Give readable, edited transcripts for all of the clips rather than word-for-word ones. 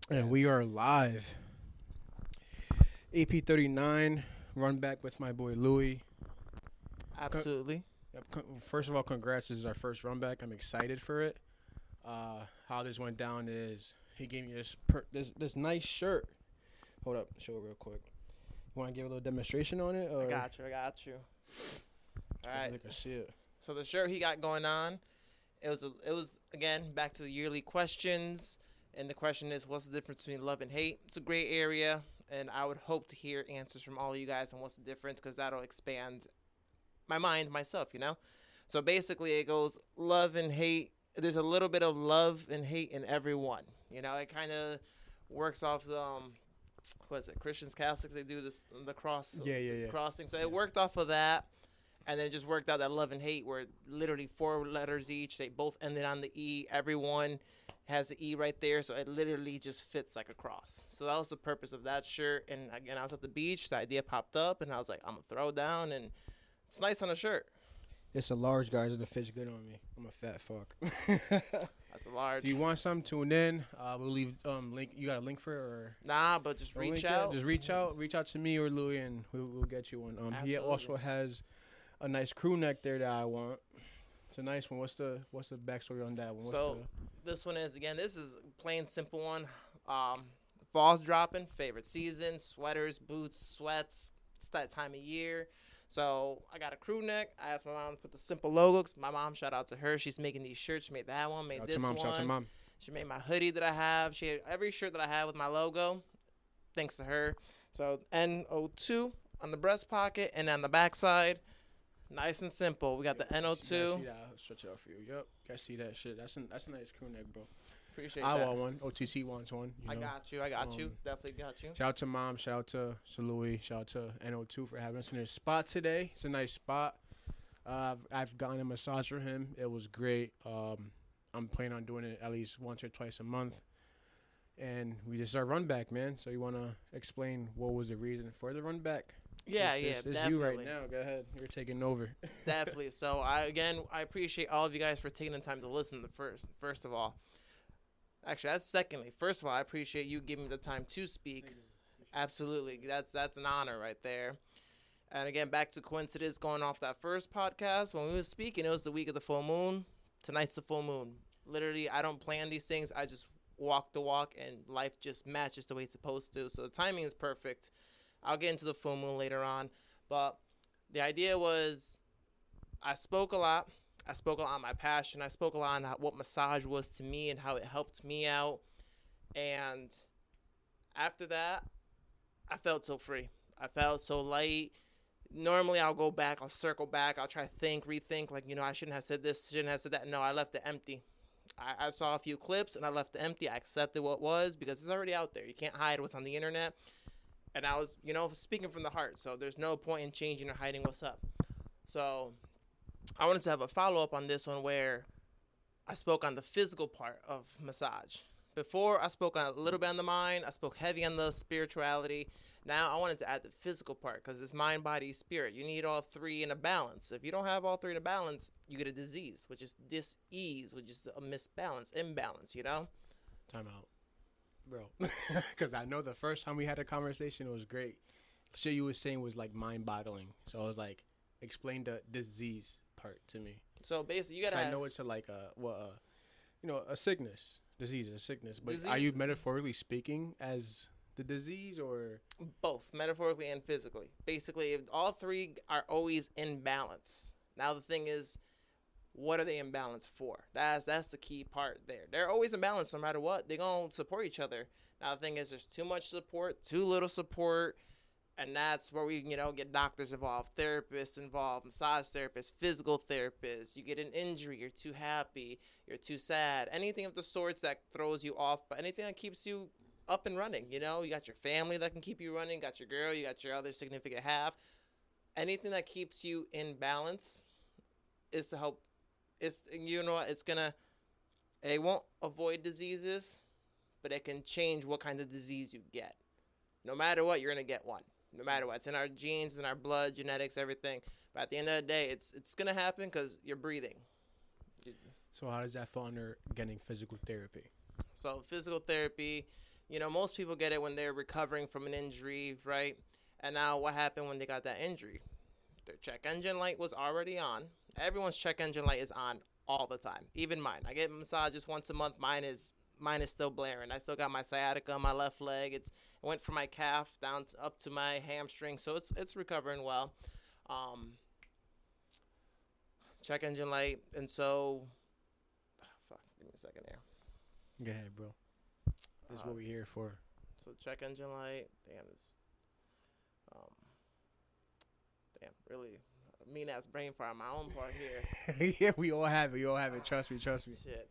And we are live. AP39, run back with my boy Louis. Absolutely. First of all, congrats. This is our first run back. I'm excited for it. How this went down is he gave me this nice shirt. Hold up, show it real quick. You want to give a little demonstration on it? Or? I got you. All right. I can see it. So the shirt he got going on, it was again back to the yearly questions, and the question is, what's the difference between love and hate? It's a gray area, and I would hope to hear answers from all of you guys on what's the difference, because that'll expand my mind myself, So basically, it goes love and hate. There's a little bit of love and hate in everyone. It kind of works off what is it? Christians, Catholics, they do this the cross, Yeah. crossing. So it worked off of that, and then it just worked out that love and hate were literally 4 letters each. They both ended on the E. Everyone has the E right there, so it literally just fits like a cross. So that was the purpose of that shirt. And again, I was at the beach. The idea popped up, and I was like, I'm gonna throw it down, and it's nice on a shirt. It's a large, guys, and it fits good on me. I'm a fat fuck. That's a large. If you want something, tune in. We'll leave link. You got a link for it or? Nah, but just reach out. Just reach out to me or Louis, and we'll get you one. He also has a nice crew neck there that I want. It's a nice one. What's the backstory on that one? This one is, again, this is a plain simple one. Fall's dropping, favorite season, sweaters, boots, sweats. It's that time of year. So I got a crew neck. I asked my mom to put the simple logo. My mom, shout out to her. She's making these shirts. She made that one, made this one. Shout out to mom. She made my hoodie that I have. She had every shirt that I have with my logo, thanks to her. So NO2 on the breast pocket and on the backside. Nice and simple. We got the NO2. See that? I'll stretch it out for you. Yep. Guys see that shit. That's a nice crew neck, bro. Appreciate that. I want one. OTC wants one. I got you. Definitely got you. Shout out to mom. Shout out to Louis. Shout out to NO2 for having us in his spot today. It's a nice spot. I've gotten a massage from him. It was great. I'm planning on doing it at least once or twice a month. And we just start run back, man. So you want to explain what was the reason for the run back? It's definitely. You right now. Go ahead. You're taking over. Definitely. So I appreciate all of you guys for taking the time to listen. First of all, actually, that's secondly. First of all, I appreciate you giving me the time to speak. Absolutely, that's an honor right there. And again, back to coincidence, going off that first podcast when we were speaking, it was the week of the full moon. Tonight's the full moon. Literally, I don't plan these things. I just walk the walk, and life just matches the way it's supposed to. So the timing is perfect. I'll get into the full moon later on. But the idea was I spoke a lot. I spoke a lot on my passion. I spoke a lot on what massage was to me and how it helped me out. And after that, I felt so free. I felt so light. Normally, I'll go back. I'll circle back. I'll try to rethink. I shouldn't have said this, shouldn't have said that. No, I left it empty. I saw a few clips, and I left it empty. I accepted what was because it's already out there. You can't hide what's on the internet. And I was, speaking from the heart. So there's no point in changing or hiding what's up. So I wanted to have a follow-up on this one where I spoke on the physical part of massage. Before, I spoke a little bit on the mind. I spoke heavy on the spirituality. Now, I wanted to add the physical part because it's mind, body, spirit. You need all 3 in a balance. If you don't have all 3 in a balance, you get a disease, which is dis-ease, which is a imbalance, Time out. Bro, because I know the first time we had a conversation, it was great. The shit you were saying was like mind-boggling. So I was like, explain the disease part to me. So basically, you gotta. I know it's a sickness, disease, a sickness. But are you metaphorically speaking as the disease or both, metaphorically and physically? Basically, if all 3 are always in balance. Now the thing is, what are they in balance for? That's the key part there. They're always in balance no matter what. They're going to support each other. Now, the thing is, there's too much support, too little support, and that's where we, get doctors involved, therapists involved, massage therapists, physical therapists. You get an injury, you're too happy, you're too sad, anything of the sorts that throws you off, but anything that keeps you up and running, You got your family that can keep you running, got your girl, you got your other significant half. Anything that keeps you in balance is to help. It won't avoid diseases, but it can change what kind of disease you get. No matter what, you're going to get one. No matter what. It's in our genes, in our blood, genetics, everything. But at the end of the day, it's going to happen because you're breathing. So how does that fall under getting physical therapy? So physical therapy, You know, most people get it when they're recovering from an injury, right? And now what happened when they got that injury? Their check engine light was already on. Everyone's check engine light is on all the time, even mine. I get massages once a month. Mine is still blaring. I still got my sciatica on my left leg. It went from my calf down up to my hamstring, so it's recovering well. Check engine light, and so fuck. Give me a second here. Go ahead, bro. That's what we're here for. So check engine light. Damn, this. Really mean ass brain fire on my own part here. Yeah, we all have it. We all have it. Trust me. Shit.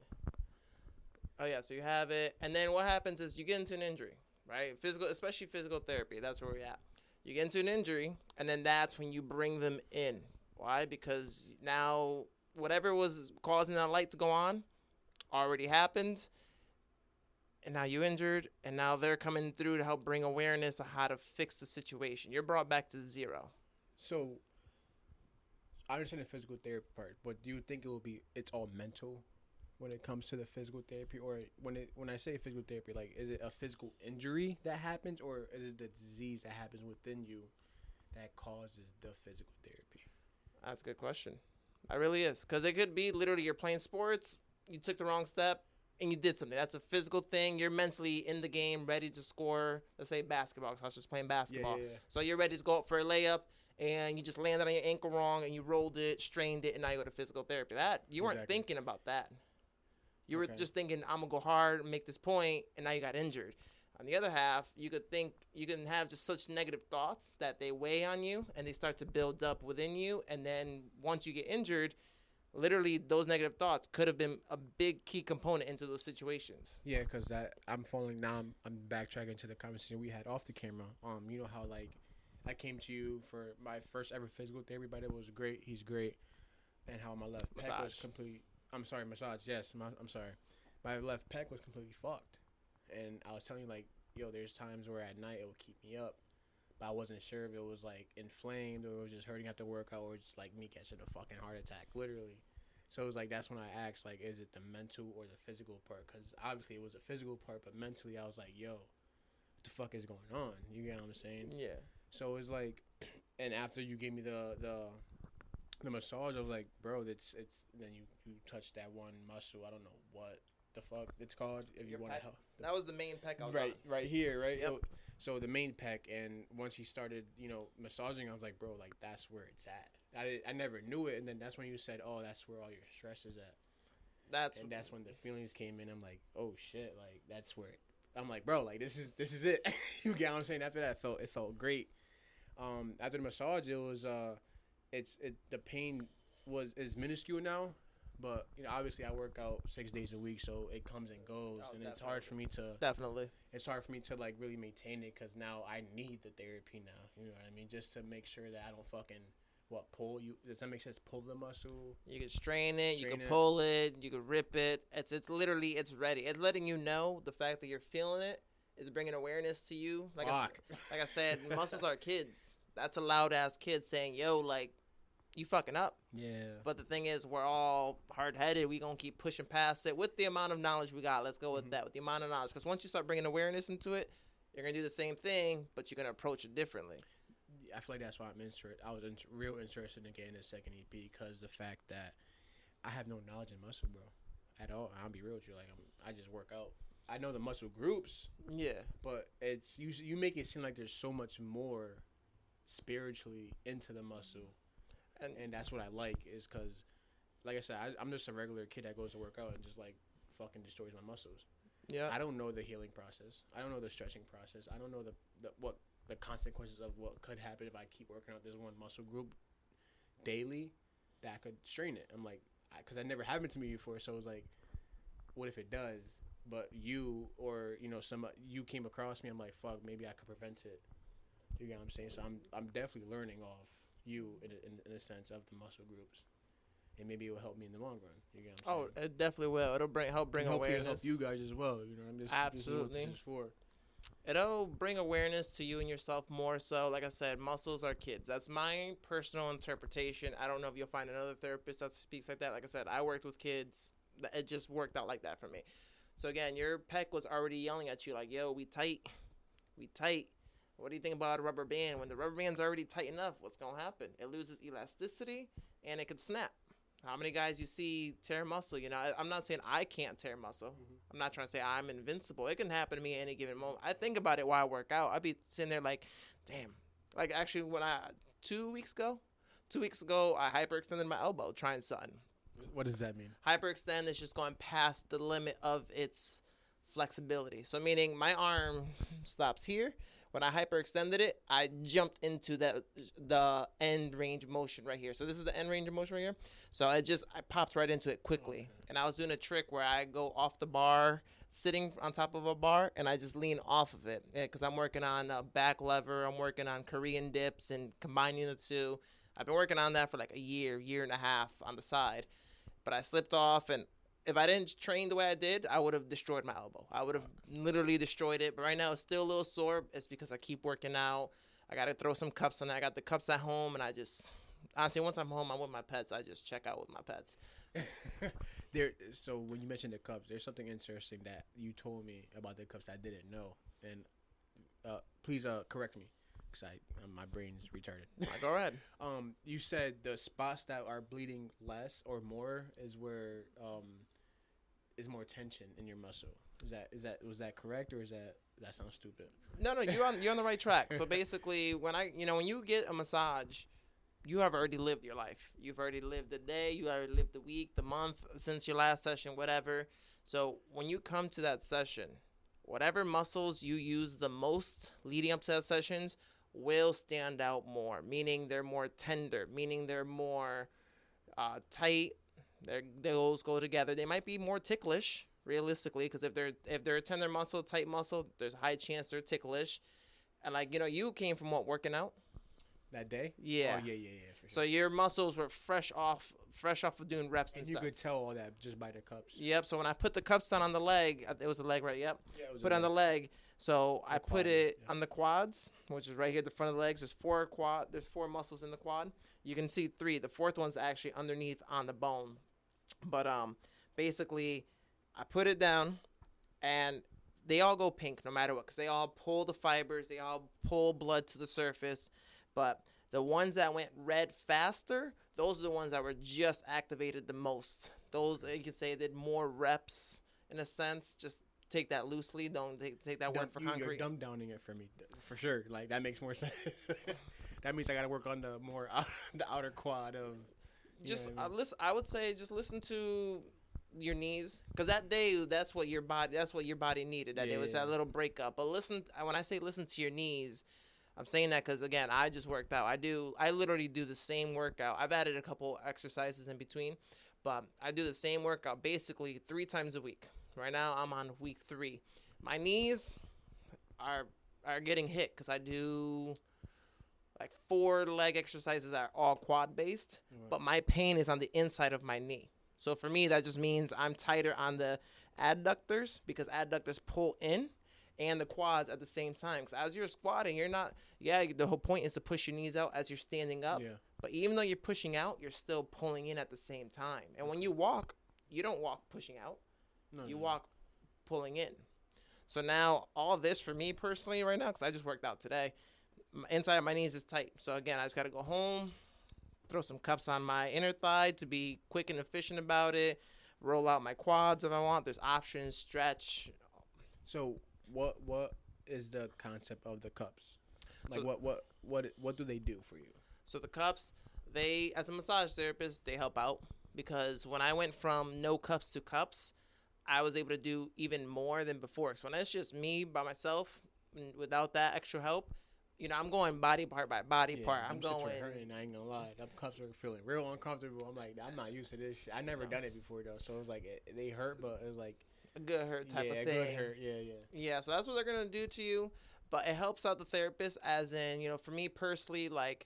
Oh yeah, so you have it, and then what happens is you get into an injury, right? Especially physical therapy. That's where we're at. You get into an injury, and then that's when you bring them in. Why? Because now whatever was causing that light to go on already happened, and now you injured, and now they're coming through to help bring awareness of how to fix the situation. You're brought back to zero. So, I understand the physical therapy part, but do you think it's all mental when it comes to the physical therapy, or when I say physical therapy, like, is it a physical injury that happens, or is it the disease that happens within you that causes the physical therapy? That's a good question. It really is, because it could be literally you're playing sports, you took the wrong step, and you did something. That's a physical thing. You're mentally in the game, ready to score. Let's say basketball, because I was just playing basketball. Yeah. So you're ready to go up for a layup, and you just landed on your ankle wrong, and you rolled it, strained it, and now you go to physical therapy. You weren't thinking about that. You were just thinking, I'm going to go hard and make this point, and now you got injured. On the other half, you can have just such negative thoughts that they weigh on you, and they start to build up within you, and then once you get injured, literally those negative thoughts could have been a big key component into those situations. Yeah, because I'm backtracking to the conversation we had off the camera. You know how, like, I came to you for my first ever physical therapy, but it was great. He's great. And how my left pec was completely... I'm sorry, massage. Yes, I'm sorry. My left pec was completely fucked. And I was telling you, like, yo, there's times where at night it would keep me up, but I wasn't sure if it was, like, inflamed or it was just hurting after workout or just, like, me catching a fucking heart attack, literally. So it was like, that's when I asked, like, is it the mental or the physical part? Because obviously it was a physical part, but mentally I was like, yo, what the fuck is going on? You get what I'm saying? Yeah. So it's like, and after you gave me the massage, I was like, bro, it's then you touched that one muscle. I don't know what the fuck it's called. If you want to help, that was the main pec I was right here, right. Yep. So the main pec, and once he started, massaging, I was like, bro, like that's where it's at. I never knew it, and then that's when you said, oh, that's where all your stress is at. That's when the feelings came in. I'm like, oh shit, like that's where. I'm like, bro, like this is it. You get what I'm saying? After that, it felt great. After the massage, it was the pain is minuscule now, but obviously I work out 6 days a week, so it comes and goes, and definitely. It's hard for me to It's hard for me to like really maintain it because now I need the therapy now. You know what I mean? Just to make sure that I don't fucking pull you. Does that make sense? Pull the muscle. You can strain it. You can pull it. You can rip it. It's literally it's ready. It's letting you know the fact that you're feeling it is bringing awareness to you. Like I said, muscles are kids. That's a loud ass kid saying, "Yo, like, you fucking up." Yeah. But the thing is, we're all hard headed. We gonna keep pushing past it with the amount of knowledge we got. Let's go with that. With the amount of knowledge, because once you start bringing awareness into it, you're gonna do the same thing, but you're gonna approach it differently. I feel like that's why I'm interested. I was real interested in getting a second EP because the fact that I have no knowledge in muscle, bro, at all. I'll be real with you. Like I just work out. I know the muscle groups. Yeah. But it's you make it seem like there's so much more spiritually into the muscle, and that's what I like is because, like I said, I'm just a regular kid that goes to work out and just like fucking destroys my muscles. Yeah. I don't know the healing process. I don't know the stretching process. I don't know the consequences of what could happen if I keep working out this one muscle group daily that I could strain it. I'm like, because that never happened to me before. So it was like, what if it does? But you or you came across me. I'm like, fuck, maybe I could prevent it. You get what I'm saying? So I'm definitely learning off you in a sense of the muscle groups, and maybe it will help me in the long run. You get what I'm saying? Oh, it definitely will. It'll help bring awareness. It'll help you guys as well. I'm just absolutely. This is what this is for. It'll bring awareness to you and yourself more so. Like I said, muscles are kids. That's my personal interpretation. I don't know if you'll find another therapist that speaks like that. Like I said, I worked with kids. It just worked out like that for me. So again, your pec was already yelling at you like, yo, we tight. We tight. What do you think about a rubber band? When the rubber band's already tight enough, what's going to happen? It loses elasticity and it could snap. How many guys you see tear muscle? You know, I'm not saying I can't tear muscle. I'm not trying to say I'm invincible. It can happen to me at any given moment. I think about it while I work out. I'd be sitting there like, damn. Like actually when 2 weeks ago, I hyperextended my elbow trying something. What does that mean? Hyperextend is just going past the limit of its flexibility. So meaning my arm stops here. When I hyperextended it, I jumped into the end range of motion right here. So this is the end range of motion right here. So I popped right into it quickly. Okay. And I was doing a trick where I go off the bar, sitting on top of a bar, and I just lean off of it. Because I'm working on a back lever. I'm working on Korean dips and combining the two. I've been working on that for like a year and a half on the side. But I slipped off, and if I didn't train the way I did, I would have destroyed my elbow. I would have literally destroyed it. But right now, it's still a little sore. It's because I keep working out. I got to throw some cups on it. I got the cups at home, and I just, honestly, once I'm home, I'm with my pets. I just check out with my pets. So when you mentioned the cups, there's something interesting that you told me about the cups that I didn't know. And please correct me, because my brain's retarded. Go ahead. You said the spots that are bleeding less or more is where is more tension in your muscle. Was that correct, or that sounds stupid? No, you're on the right track. So basically, when you get a massage, you have already lived your life. You've already lived the day. You already lived the week, the month since your last session, whatever. So when you come to that session, whatever muscles you use the most leading up to that sessions will stand out more. Meaning they're more tender. Meaning they're more tight. Those go together. They might be more ticklish, realistically, because if they're a tender muscle, tight muscle, there's a high chance they're ticklish. And you came from working out that day. Yeah. Oh yeah. For sure. So your muscles were fresh off of doing reps and you sets. could tell all that just by the cups. Yep. So when I put the cups down on the leg, it was a leg, right? Yep. Yeah, it was put it on the leg. So I put it on the quads, which is right here at the front of the legs. There's four muscles in the quad. You can see 3. The 4th one's actually underneath on the bone. But basically, I put it down, and they all go pink no matter what, because they all pull the fibers, they all pull blood to the surface. But the ones that went red faster, those are the ones that were just activated the most. Those, you could say, did more reps in a sense. Just take that loosely. Don't take that word for concrete. You're dumb-downing it for me, for sure. Like, that makes more sense. That means I got to work on the outer quad of... I would say just listen to your knees, because that day that's what your body needed. That day was that little breakup. But when I say listen to your knees, I'm saying that because again, I just worked out. I literally do the same workout. I've added a couple exercises in between, but I do the same workout basically 3 times a week. Right now I'm on week 3. My knees are getting hit because I do like 4 leg exercises that are all quad based, but my pain is on the inside of my knee. So for me, that just means I'm tighter on the adductors, because adductors pull in, and the quads at the same time. Because as you're squatting, the whole point is to push your knees out as you're standing up. Yeah. But even though you're pushing out, you're still pulling in at the same time. And when you walk, you don't walk pushing out. You walk pulling in. So now all this for me personally right now, because I just worked out today, inside of my knees is tight. So again, I just got to go home, throw some cups on my inner thigh to be quick and efficient about it, roll out my quads if I want. There's options, stretch. So what is the concept of the cups? Like, so, what do they do for you? So the cups, they, as a massage therapist, they help out, because when I went from no cups to cups, I was able to do even more than before. So when it's just me by myself, without that extra help, I'm going body part by body part. I'm going. Hurting, I ain't gonna lie. Them cups are feeling real uncomfortable. I'm like, I'm not used to this shit. I never done it before though, so it was like they hurt, but it was like a good hurt type of thing. Yeah, good hurt. Yeah. Yeah, so that's what they're gonna do to you, but it helps out the therapist. As in, for me personally, like,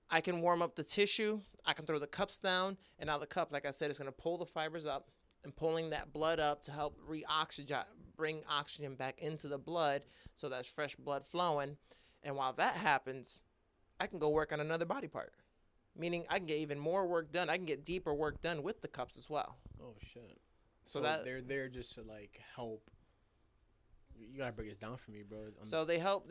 I can warm up the tissue. I can throw the cups down, and now the cup, like I said, is gonna pull the fibers up and pulling that blood up to help bring oxygen back into the blood, so that's fresh blood flowing. And while that happens, I can go work on another body part. Meaning I can get even more work done. I can get deeper work done with the cups as well. Oh, shit. So that they're there just to like help. You gotta break this down for me, bro. so they help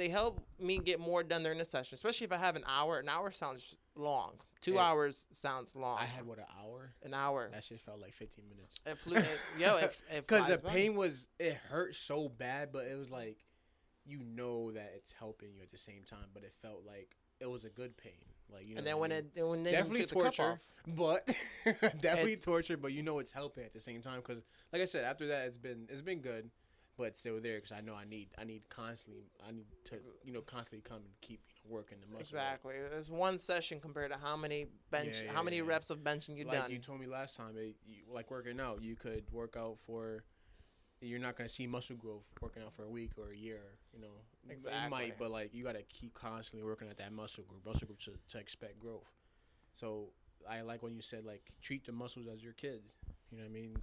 me get more done during the session, especially if I have an hour. An hour sounds long. 2 hours sounds long. I had what, an hour? An hour. That shit felt like 15 minutes. It flew. It Because the flies by. pain it hurt so bad, but it was like, you know that it's helping you at the same time, but it felt like it was a good pain. Like, you know. And then when they definitely took the cup torture, off, but definitely torture. But you know it's helping at the same time, because like I said, after that it's been good, but it's still there because I know I need constantly to constantly come and keep working the muscle. exactly. There's one session compared to how many reps of benching you've like done. You told me last time, like working out, you could work out for. You're not gonna see muscle growth working out for a week or a year, Exactly. It might, but like you gotta keep constantly working at that muscle group to expect growth. So I like when you said like treat the muscles as your kids. You know what I mean?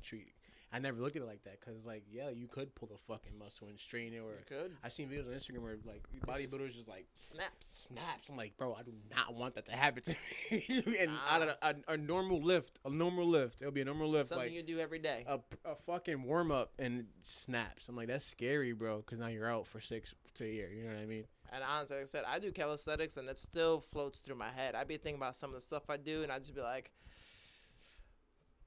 I never looked at it like that, because like, yeah, you could pull a fucking muscle and strain it, or You could. I seen videos on Instagram where like bodybuilders just like Snaps. I'm like, bro, I do not want that to happen to me. And out of a normal lift, it'll be a normal lift, Something like you do every day. a fucking warm up and it snaps. I'm like, that's scary, bro, because now you're out for 6 to a year. You know what I mean? And honestly, like I said, I do calisthenics, and it still floats through my head. I be thinking about some of the stuff I do, and I just be like,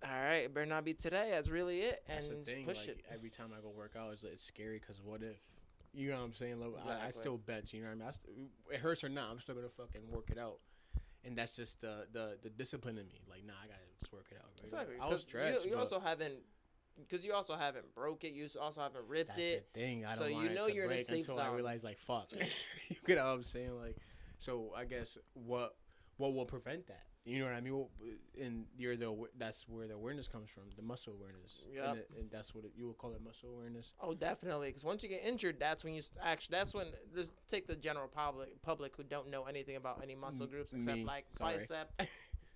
all right, it better not be today. That's really it. And That's the just thing. push Like, it. every time I go work out, it's scary, because what if? You know what I'm saying? Like, I Exactly. still bench. You know what I mean? It hurts or not, I'm still gonna fucking work it out. And that's just the discipline in me. Like, nah, I gotta just work it out. Right? Exactly. I was stressed. You also haven't, because you also haven't broke it. You also haven't ripped that's it. the thing. I So don't you want know it to you're in a break safe until I zone. realize, like, fuck. You know what I'm saying? Like, so I guess what will prevent that? You know what I mean? And that's where the awareness comes from, the muscle awareness. Yep. And that's what you would call it, muscle awareness. Oh, definitely. Because once you get injured, that's when let's take the general public who don't know anything about any muscle groups except Me. like Sorry. bicep,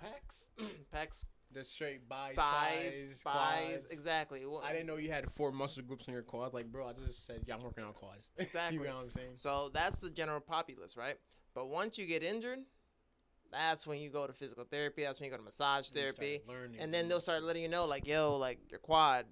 pecs, The straight thighs, thighs, quads. exactly. Well, I didn't know you had 4 muscle groups in your quads. Like, bro, I just said, yeah, I'm working on quads. Exactly. You know what I'm saying? So that's the general populace, right? But once you get injured, that's when you go to physical therapy. That's when you go to massage therapy. And then they'll start letting you know, like, yo, like your quad,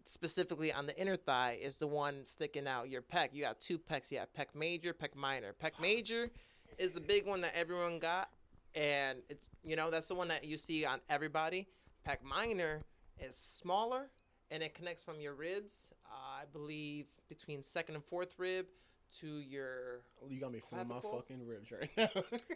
specifically on the inner thigh, is the one sticking out. Your pec, you got 2 pecs. You got pec major, pec minor. Pec major is the big one that everyone got. And it's, that's the one that you see on everybody. Pec minor is smaller, and it connects from your ribs, I believe, between 2nd and 4th rib to your You got me feeling my clavicle. fucking ribs right now.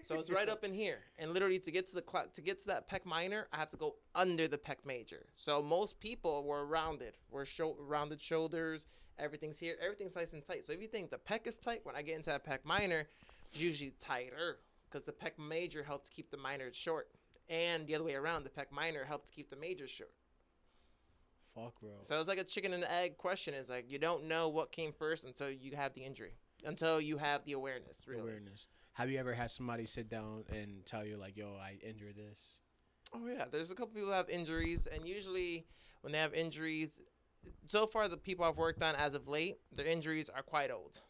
So it's right up in here, and literally to get to that pec minor, I have to go under the pec major. So most people were rounded, rounded shoulders. Everything's here, everything's nice and tight. So if you think the pec is tight, when I get into that pec minor, it's usually tighter, because the pec major helped keep the minor short, and the other way around, the pec minor helped keep the major short. Fuck, bro. So it's like a chicken and egg question. It's like you don't know what came first until you have the injury, until you have the awareness. Really. Awareness. Have you ever had somebody sit down and tell you, like, yo, I injured this? Oh yeah, there's a couple people who have injuries, and usually when they have injuries, so far the people I've worked on as of late, their injuries are quite old.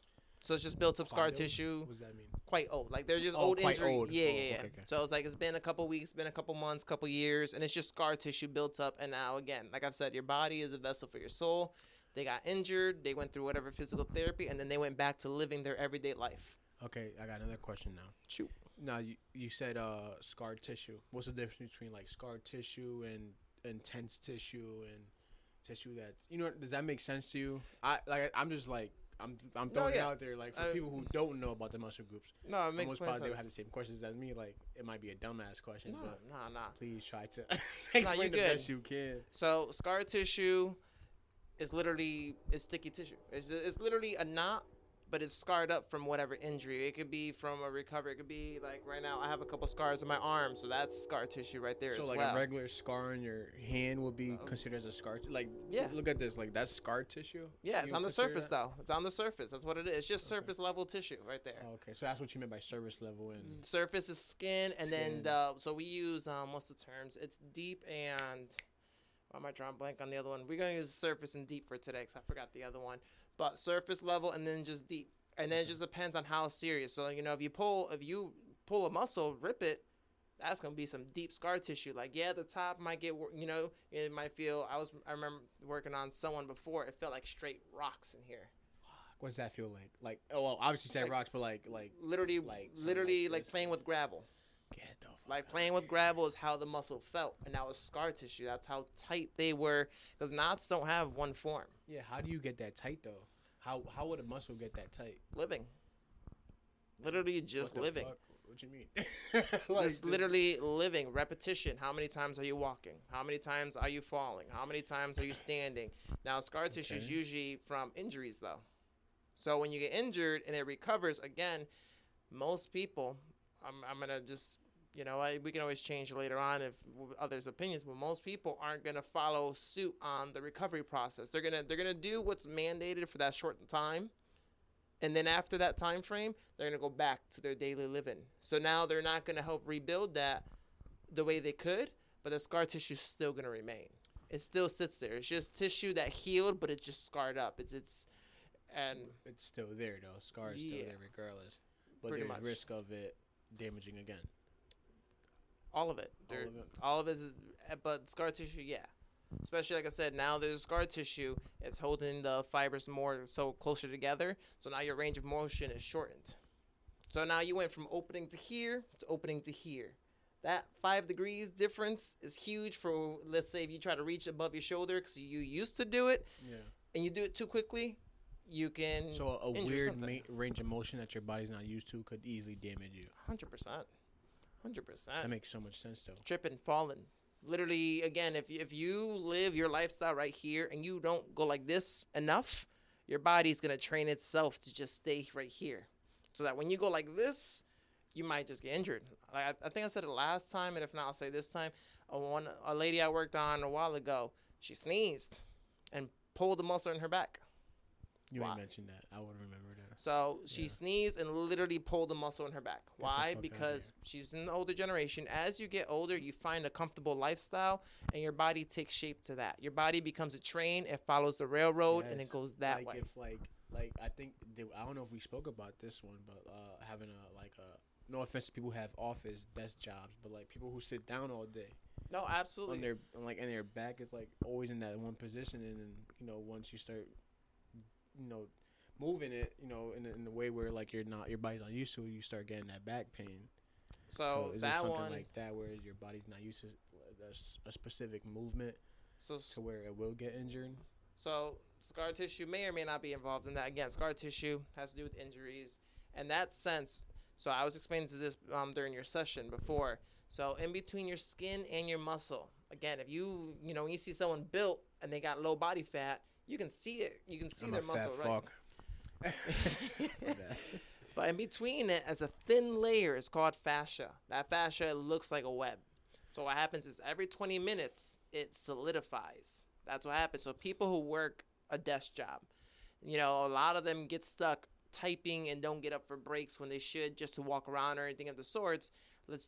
So it's just built up scar tissue. What does that mean? Quite old. Like they're just old quite injury. old. Yeah, Oh, yeah, yeah. okay. So it's like it's been a couple weeks, been a couple months, couple years, and it's just scar tissue built up. And now again, like I've said, your body is a vessel for your soul. They got injured, they went through whatever physical therapy, and then they went back to living their everyday life. Okay, I got another question now. Shoot. Now, you said scar tissue. What's the difference between, like, scar tissue and tense tissue and tissue that, does that make sense to you? I'm just like, I'm throwing it out there, like, for people who don't know about the muscle groups. No, it makes most probably they would have the same questions as me. Like, it might be a dumbass question, but Nah. please try to explain the best you can. So scar tissue is literally sticky tissue. It's literally a knot, but it's scarred up from whatever injury. It could be from a recovery. It could be like right now I have a couple scars on my arm, so that's scar tissue right there. So as like well. a regular scar on your hand would be considered as a scar. Like, yeah. Look at this. Like, that's scar tissue. Yeah, it's on the surface that? though. It's on the surface. That's what it is. It's just surface level tissue right there. Oh, okay, so that's what you meant by surface level and surface is skin, and Skin. then so we use what's the terms? It's deep and why am I drawing blank on the other one? We're gonna use surface and deep for today because I forgot the other one. But surface level and then just deep, and then it just depends on how serious. So if you pull a muscle, rip it, that's gonna be some deep scar tissue. Like, yeah, the top might get, it might feel. I remember working on someone before. It felt like straight rocks in here. What does that feel like? Like, oh, well, obviously you said Like, rocks, but like literally, like this. playing with gravel. Get the fuck Like out playing of with here. gravel is how the muscle felt, and that was scar tissue. That's how tight they were, because knots don't have one form. Yeah, how do you get that tight though? How would a muscle get that tight? Living, literally just What the living. fuck? What you mean? Just literally living. Repetition. How many times are you walking? How many times are you falling? How many times are you standing? Now, scar tissue is usually from injuries, though. So when you get injured and it recovers, again, most people, I'm going to just, we can always change later on if others' opinions, but most people aren't going to follow suit on the recovery process. They're gonna do what's mandated for that short time. And then after that time frame, they're going to go back to their daily living. So now they're not going to help rebuild that the way they could, but the scar tissue is still going to remain. It still sits there. It's just tissue that healed, but it's just scarred up. It's still there though. Scar is still there regardless. But Pretty there's much. risk of it damaging again. all of it. All of it is, but scar tissue, yeah. Especially, like I said, now there's scar tissue. It's holding the fibers more so closer together. So now your range of motion is shortened. So now you went from opening to here to opening to here. That 5 degrees difference is huge for, let's say, if you try to reach above your shoulder because you used to do it, and you do it too quickly, you can. So a injure weird something. range of motion that your body's not used to could easily damage you. 100%. 100%. That makes so much sense though. Tripping, falling. Literally, again, if you live your lifestyle right here and you don't go like this enough, your body's going to train itself to just stay right here. So that when you go like this, you might just get injured. I think I said it last time, and if not, I'll say this time. A lady I worked on a while ago, she sneezed and pulled the muscle in her back. You ain't mentioned that. I would remember that. So she sneezed and literally pulled the muscle in her back. Why? Because she's in the older generation. As you get older, you find a comfortable lifestyle, and your body takes shape to that. Your body becomes a train. It follows the railroad, and it goes that way. If I think I don't know if we spoke about this one, but having a no offense to people who have office desk jobs, but like people who sit down all day. No, absolutely. And their back is like always in that one position, and then once you start moving it, in the way where like your body's not used to it, you start getting that back pain. So is that it something one like that where your body's not used to a specific movement, to where it will get injured? So scar tissue may or may not be involved in that. Again, scar tissue has to do with injuries, and that sense. So I was explaining to this during your session before. So in between your skin and your muscle, again, if when you see someone built and they got low body fat, you can see it. You can see their muscle, right? But in between it, as a thin layer, is called fascia. That fascia looks like a web. So what happens is every 20 minutes, it solidifies. That's what happens. So people who work a desk job, a lot of them get stuck typing and don't get up for breaks when they should, just to walk around or anything of the sorts. Let's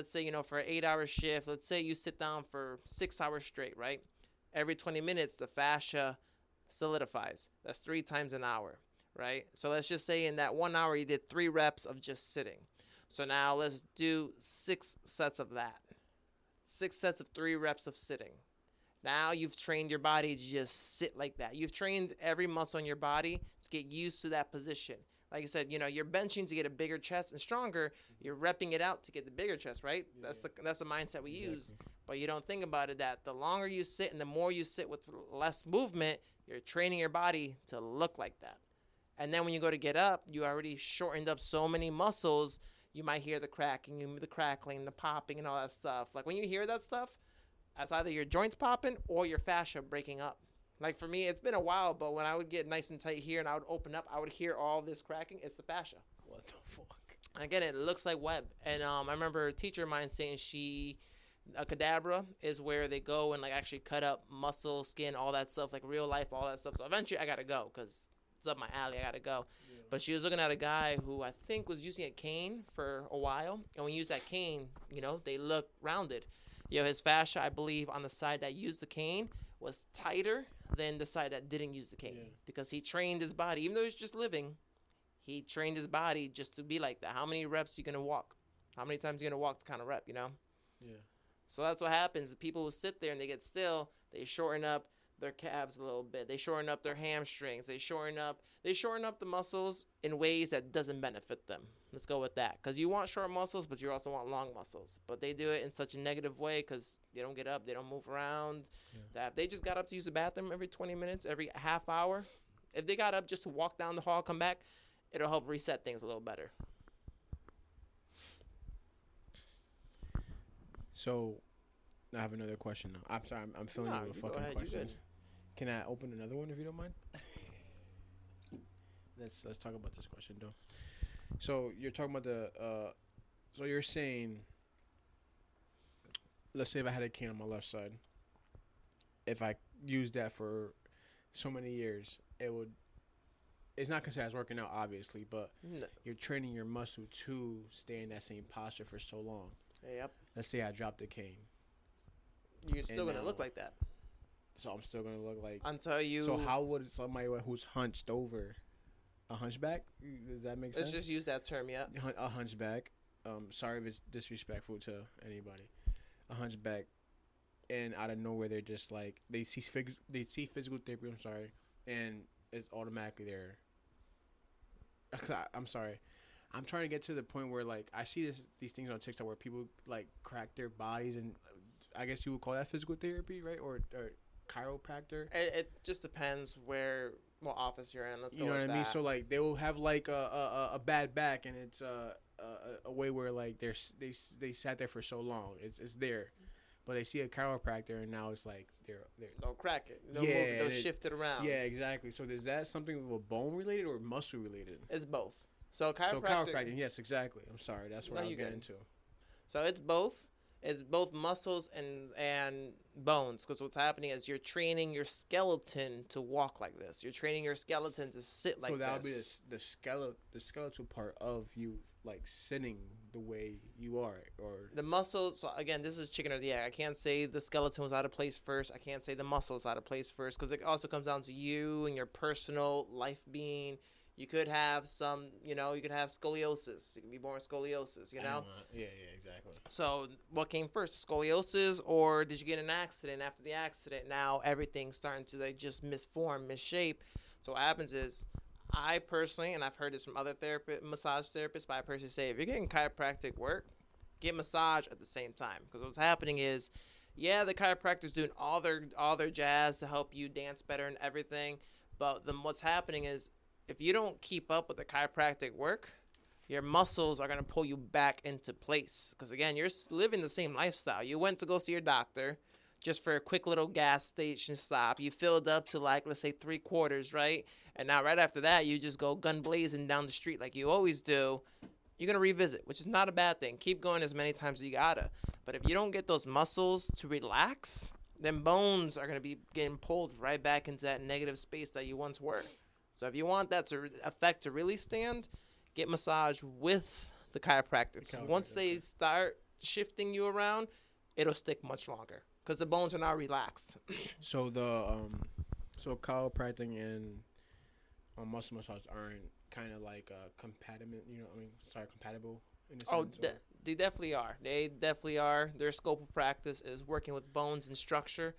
say, for an 8-hour shift, let's say you sit down for 6 hours straight, right? Every 20 minutes, the fascia solidifies. That's 3 times an hour, right? So let's just say in that 1 hour, you did 3 reps of just sitting. So now let's do 6 sets of that. 6 sets of 3 reps of sitting. Now you've trained your body to just sit like that. You've trained every muscle in your body to get used to that position. Like I said, you're benching to get a bigger chest and stronger. You're repping it out to get the bigger chest, right? Yeah. That's the mindset we use. But you don't think about it that the longer you sit and the more you sit with less movement, you're training your body to look like that. And then when you go to get up, you already shortened up so many muscles, you might hear the cracking, the crackling, the popping, and all that stuff. Like when you hear that stuff, that's either your joints popping or your fascia breaking up. Like for me, it's been a while, but when I would get nice and tight here and I would open up, I would hear all this cracking. It's the fascia. What the fuck? Again, it looks like web. And I remember a teacher of mine saying a cadabra is where they go and like actually cut up muscle, skin, all that stuff, like real life, all that stuff. So eventually I got to go because it's up my alley. I got to go. Yeah. But she was looking at a guy who I think was using a cane for a while. And when you use that cane, they look rounded. His fascia, I believe, on the side that used the cane was tighter than the side that didn't use the cane. Yeah. Because he trained his body, even though he's just living, he trained his body just to be like that. How many reps are you going to walk? How many times are you going to walk to kind of rep, Yeah. So that's what happens. People who sit there and they get still, they shorten up their calves a little bit. They shorten up their hamstrings. They shorten up the muscles in ways that doesn't benefit them. Let's go with that. Because you want short muscles, but you also want long muscles. But they do it in such a negative way because they don't get up. They don't move around. Yeah. That if they just got up to use the bathroom every 20 minutes, every half hour, if they got up just to walk down the hall, come back, it'll help reset things a little better. So, I have another question now. I'm sorry, I'm filling you with fucking questions. Can I open another one if you don't mind? Let's talk about this question though. So you're talking about so you're saying, let's say if I had a cane on my left side, if I used that for so many years, it's not considered as working out, obviously, but you're training your muscle to stay in that same posture for so long. Yep. Let's say I dropped the cane. You're still going to look like that. So I'm still going to look like... Until you... So how would somebody who's hunched over... A hunchback? Does that make sense? Let's just use that term, yeah. A hunchback. Sorry if it's disrespectful to anybody. A hunchback, and out of nowhere they're just like they see physical therapy. I'm sorry, and it's automatically there. I'm sorry. I'm trying to get to the point where like I see these things on TikTok where people like crack their bodies, and I guess you would call that physical therapy, right? Or chiropractor. It just depends what office you're in. Let's go with that. You know what I mean? So like they will have like a bad back, and it's a way where like they sat there for so long. It's there, but they see a chiropractor, and now it's like they'll crack it. They'll move it. They'll shift it around. Yeah, exactly. So is that something with bone related or muscle related? It's both. So chiropractic. Yes, exactly. I'm sorry. That's what I was getting into. So it's both. It's both muscles and bones, because what's happening is you're training your skeleton to walk like this. You're training your skeleton to sit like this. So that would be the skeletal part of you, like sitting the way you are, or the muscles. So again, this is chicken or the egg. I can't say the skeleton was out of place first. I can't say the muscles out of place first, because it also comes down to you and your personal life being. You could have you could have scoliosis. You can be born with scoliosis, Yeah, exactly. So what came first, scoliosis, or did you get an accident? After the accident, now everything's starting to like just misform, misshape. So what happens is, I personally, and I've heard this from other massage therapists, but I personally say, if you're getting chiropractic work, get massage at the same time. Because what's happening is, yeah, the chiropractor's doing all their jazz to help you dance better and everything, but then what's happening is, if you don't keep up with the chiropractic work, your muscles are going to pull you back into place. Because, again, you're living the same lifestyle. You went to go see your doctor just for a quick little gas station stop. You filled up to, like, let's say 3/4, right? And now right after that, you just go gun blazing down the street like you always do. You're going to revisit, which is not a bad thing. Keep going as many times as you got to. But if you don't get those muscles to relax, then bones are going to be getting pulled right back into that negative space that you once were. So if you want that effect to really stand, get massage with the chiropractors. Once they start shifting you around, it'll stick much longer because the bones are now relaxed. So chiropractic and muscle massage aren't kind of like compatible. Compatible in a sense. They definitely are. They definitely are. Their scope of practice is working with bones and structure,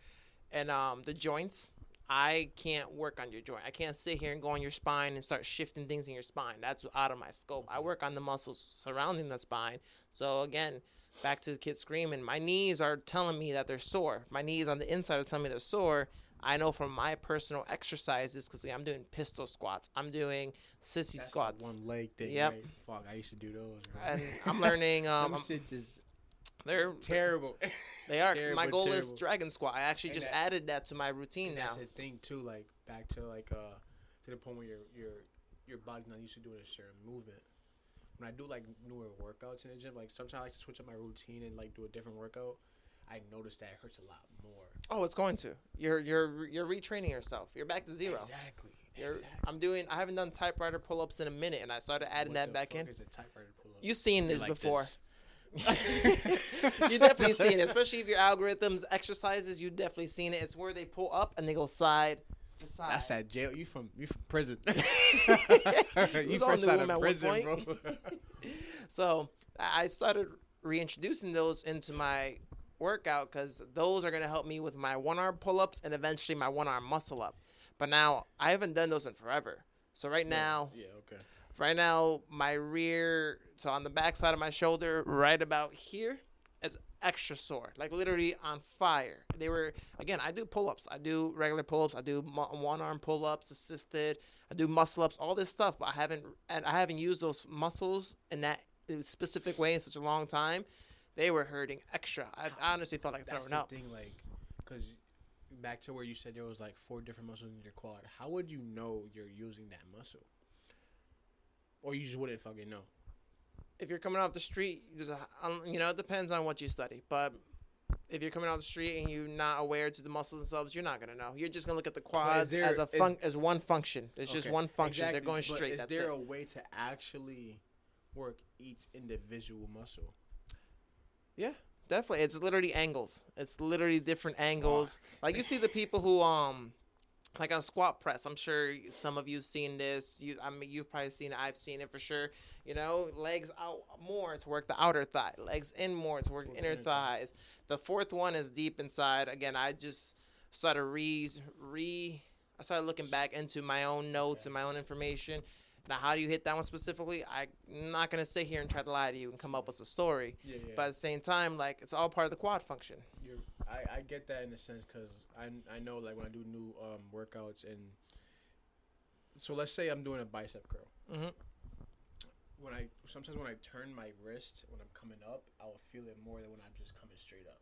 and the joints. I can't work on your joint. I can't sit here and go on your spine and start shifting things in your spine. That's out of my scope. I work on the muscles surrounding the spine. So, again, back to the kid screaming, my knees are telling me that they're sore. My knees on the inside are telling me they're sore. I know from my personal exercises, because I'm doing pistol squats. I'm doing sissy squats. One leg thing. Yep. Right? Fuck, I used to do those. Right? And I'm learning. They're terrible. They are. Cause my goal is dragon squat. I actually just added that to my routine now. That's the thing too. Like back to to the point where your body's not used to doing a certain movement. When I do like newer workouts in the gym, like sometimes I like to switch up my routine and like do a different workout. I noticed that it hurts a lot more. Oh, it's going to. You're retraining yourself. You're back to zero. Exactly. I haven't done typewriter pull-ups in a minute, and I started adding that back in. What the fuck is a typewriter pull-up? You've seen this before. You definitely seen it, especially if your algorithms exercises. You definitely seen it. It's where they pull up and they go side to side. That's at jail. You from prison. You fresh out of prison, bro. So I started reintroducing those into my workout because those are going to help me with my one arm pull ups and eventually my one arm muscle up. But now I haven't done those in forever. So right now my rear, so on the back side of my shoulder, right about here, it's extra sore, like literally on fire. They were, again, I do pull ups, I do regular pull ups, I do one arm pull ups, assisted, I do muscle ups, all this stuff, but I haven't used those muscles in that specific way in such a long time. They were hurting extra. I honestly felt like throwing up. That's the thing, like, because back to where you said there was like 4 different muscles in your quad. How would you know you're using that muscle? Or you just wouldn't fucking know? If you're coming off the street, it depends on what you study. But if you're coming off the street and you're not aware to the muscles themselves, you're not gonna know. You're just gonna look at the quads as one function. It's just one function. Exactly. They're going straight. Is there a way to actually work each individual muscle? Yeah, definitely. It's literally angles. It's literally different angles. Like you see the people who like on squat press. I'm sure some of you've seen this. You've probably seen it. I've seen it for sure. Legs out more to work the outer thigh. Legs in more to work inner thighs. The fourth one is deep inside. Again, I just started I started looking back into my own notes and my own information. Now, how do you hit that one specifically? I'm not going to sit here and try to lie to you and come up with a story. Yeah. But at the same time, like, it's all part of the quad function. I get that in a sense because I know, like, when I do new workouts and so let's say I'm doing a bicep curl. Mm-hmm. Sometimes when I turn my wrist when I'm coming up, I will feel it more than when I'm just coming straight up.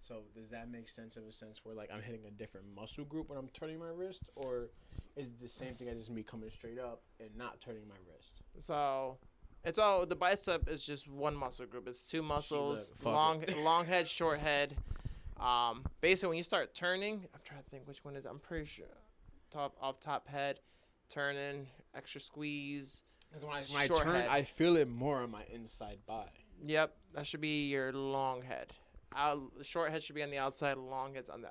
So does that make sense in a sense where, like, I'm hitting a different muscle group when I'm turning my wrist? Or is it the same thing as just me coming straight up and not turning my wrist? So the bicep is just one muscle group. It's 2 muscles, long head, short head. Basically, when you start turning, I'm trying to think which one is. I'm pretty sure top head, turning, extra squeeze. Because when I turn, head. I feel it more on my inside thigh. Yep, that should be your long head. The short head should be on the outside. Long head's on the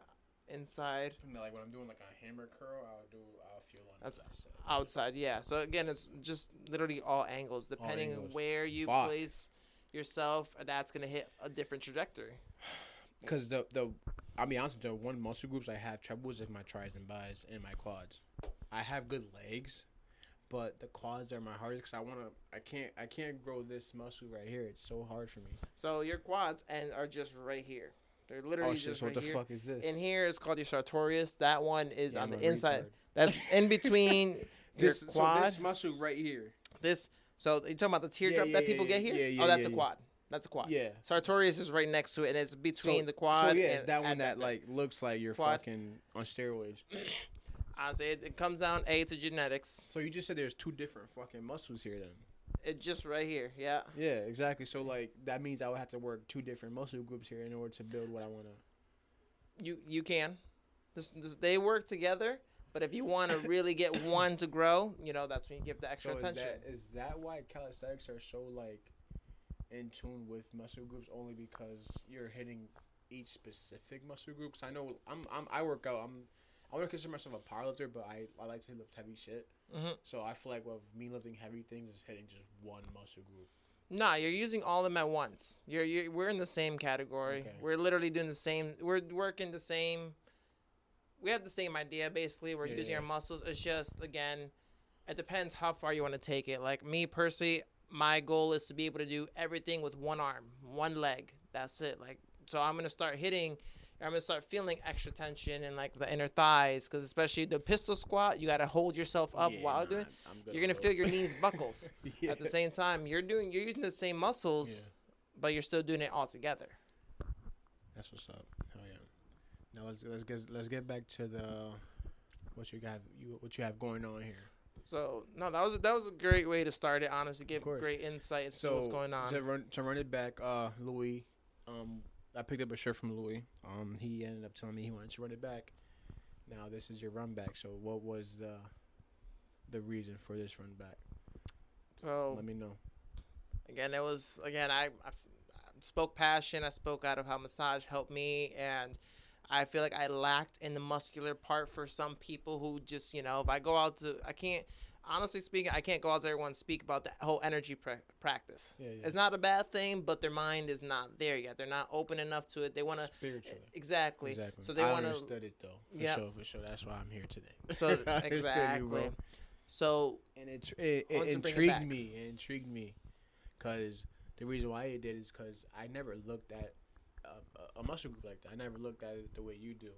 inside. Like when I'm doing like a hammer curl, I'll feel on that's the outside. Outside, yeah. So again, it's just literally all angles, depending on where you place yourself, and that's gonna hit a different trajectory. Because I'll be honest, the one muscle groups I have trouble with is my tris and bis and my quads. I have good legs, but the quads are my hardest because I can't grow this muscle right here. It's so hard for me. So your quads are just right here. They're literally just right here. What the fuck is this? In here is called your sartorius. That one is on the inside. That's in between your quad. So this muscle right here. So you're talking about the teardrop that people get here? Yeah, that's a quad. That's a quad. Yeah. Sartorius is right next to it, and it's between the quad. So it's that one that like looks like you're quad. Fucking on steroids. Honestly, it comes down to genetics. So you just said there's 2 different fucking muscles here then. It's just right here, yeah. Yeah, exactly. So like that means I would have to work 2 different muscle groups here in order to build what I want to. You can. They work together, but if you want to really get one to grow, that's when you give the extra attention. Is that why calisthenics are so like in tune with muscle groups? Only because you're hitting each specific muscle groups. I know I work out. I wouldn't consider myself a powerlifter, but I like to lift heavy shit. Mm-hmm. So I feel like with me lifting heavy things is hitting just one muscle group. Nah, you're using all of them at once. We're in the same category. Okay. We're literally doing the same. We're working the same. We have the same idea basically. We're using our muscles. It's just, again, it depends how far you want to take it. Like me personally, my goal is to be able to do everything with one arm, one leg. That's it. Like, so I'm gonna start feeling extra tension in like the inner thighs, because especially the pistol squat, you got to hold yourself up while doing. You're gonna feel your knees buckles. At the same time, you're using the same muscles, but you're still doing it all together. That's what's up. Hell yeah. Now let's get back to what you have going on here. So no, that was a great way to start it. Honestly, give great insight into what's going on. To run it back, Louis, I picked up a shirt from Louis. He ended up telling me he wanted to run it back. Now this is your run back. So what was the reason for this run back? So let me know. I spoke passion. I spoke out of how massage helped me, and I feel like I lacked in the muscular part for some people who just, if I go out to, honestly speaking, I can't go out to everyone and speak about the whole energy practice. Yeah, yeah. It's not a bad thing, but their mind is not there yet. They're not open enough to it. They want to spiritually. Exactly. So they I want to understood it though. For sure. That's why I'm here today. So I understood exactly. You, so and it intrigued me. It intrigued me, because the reason why it did is because I never looked at a muscle group like that. I never looked at it the way you do.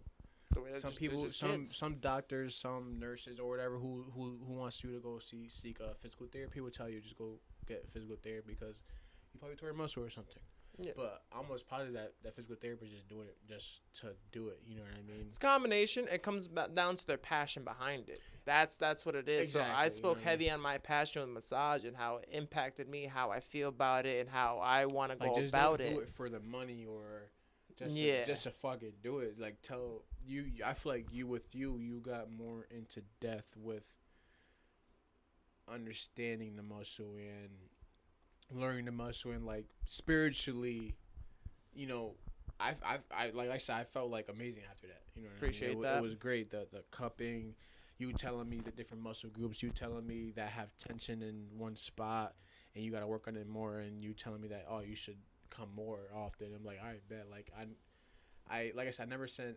Some people, some doctors, some nurses, or whatever, who wants you to go seek physical therapy will tell you just go get physical therapy because you probably tore a muscle or something. Yeah. But I'm almost positive that physical therapy is just doing it just to do it. You know what I mean? It's a combination. It comes down to their passion behind it. That's what it is. Exactly, so I spoke heavy on my passion with massage and how it impacted me, how I feel about it, and how I want to go about it. Just don't do it for the money or just to fucking do it. Like tell you, I feel like you got more into depth with understanding the muscle and learning the muscle and like spiritually, you know, I like I said, I felt like amazing after that. You know what Appreciate I mean? that. It was great. The cupping, you telling me the different muscle groups, you telling me that have tension in one spot and you got to work on it more, and you telling me that you should come more often. I'm like, all right, bet. Like I like I said,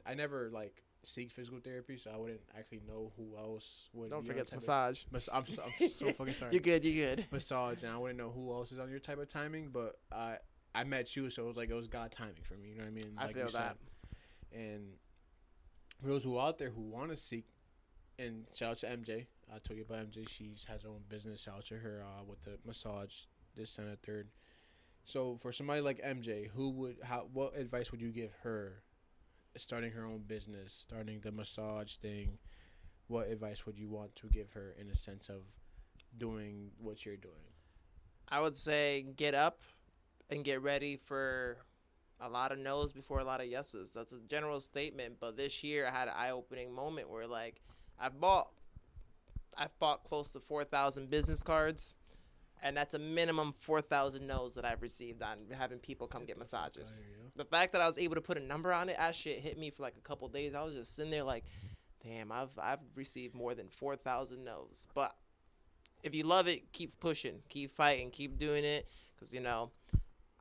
I never like seek physical therapy, so I wouldn't actually know who else would. Don't forget massage. I'm so fucking sorry. You're good. Massage, and I wouldn't know who else is on your type of timing, but I met you, so it was God timing for me. You know what I mean? I feel that. And for those who are out there who want to seek, and shout out to MJ. I told you about MJ. She has her own business. Shout out to her with the massage this and the third. So for somebody like MJ, what advice would you give her starting her own business, starting the massage thing? What advice would you want to give her in a sense of doing what you're doing? I would say get up and get ready for a lot of no's before a lot of yeses. That's a general statement, but this year I had an eye-opening moment where like I've bought close to 4,000 business cards. And that's a minimum 4,000 no's that I've received on having people come get massages. The fact that I was able to put a number on it, that shit hit me for like a couple days. I was just sitting there like, damn, I've received more than 4,000 no's. But if you love it, keep pushing, keep fighting, keep doing it. Because, you know,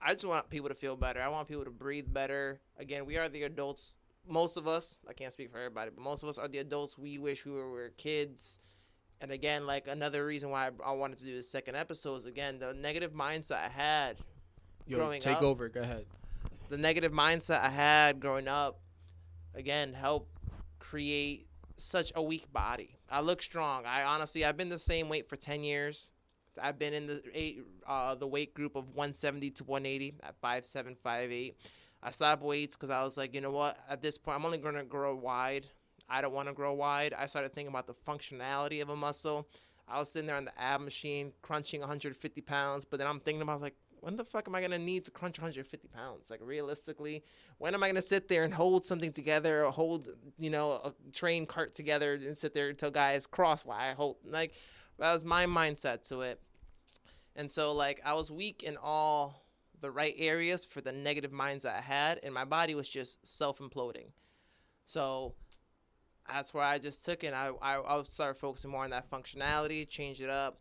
I just want people to feel better. I want people to breathe better. Again, we are the adults. Most of us, I can't speak for everybody, but most of us are the adults. We wish we were kids. And again, like another reason why I wanted to do this second episode is, again, the negative mindset I had growing up. Take over. Go ahead. The negative mindset I had growing up, again, helped create such a weak body. I look strong. I've been the same weight for 10 years. I've been in the weight group of 170 to 180 at 5'7", 5'8". I stopped weights because I was like, you know what? At this point, I'm only going to grow wide. I don't want to grow wide. I started thinking about the functionality of a muscle. I was sitting there on the ab machine crunching 150 pounds, but then I'm thinking about like, when the fuck am I going to need to crunch 150 pounds? Like realistically, when am I going to sit there and hold something together or hold, you know, a train cart together and sit there until guys cross while I hold? Like that was my mindset to it. And so like I was weak in all the right areas for the negative mindset I had, and my body was just self-imploding. So that's where I just took it. I started focusing more on that functionality, change it up.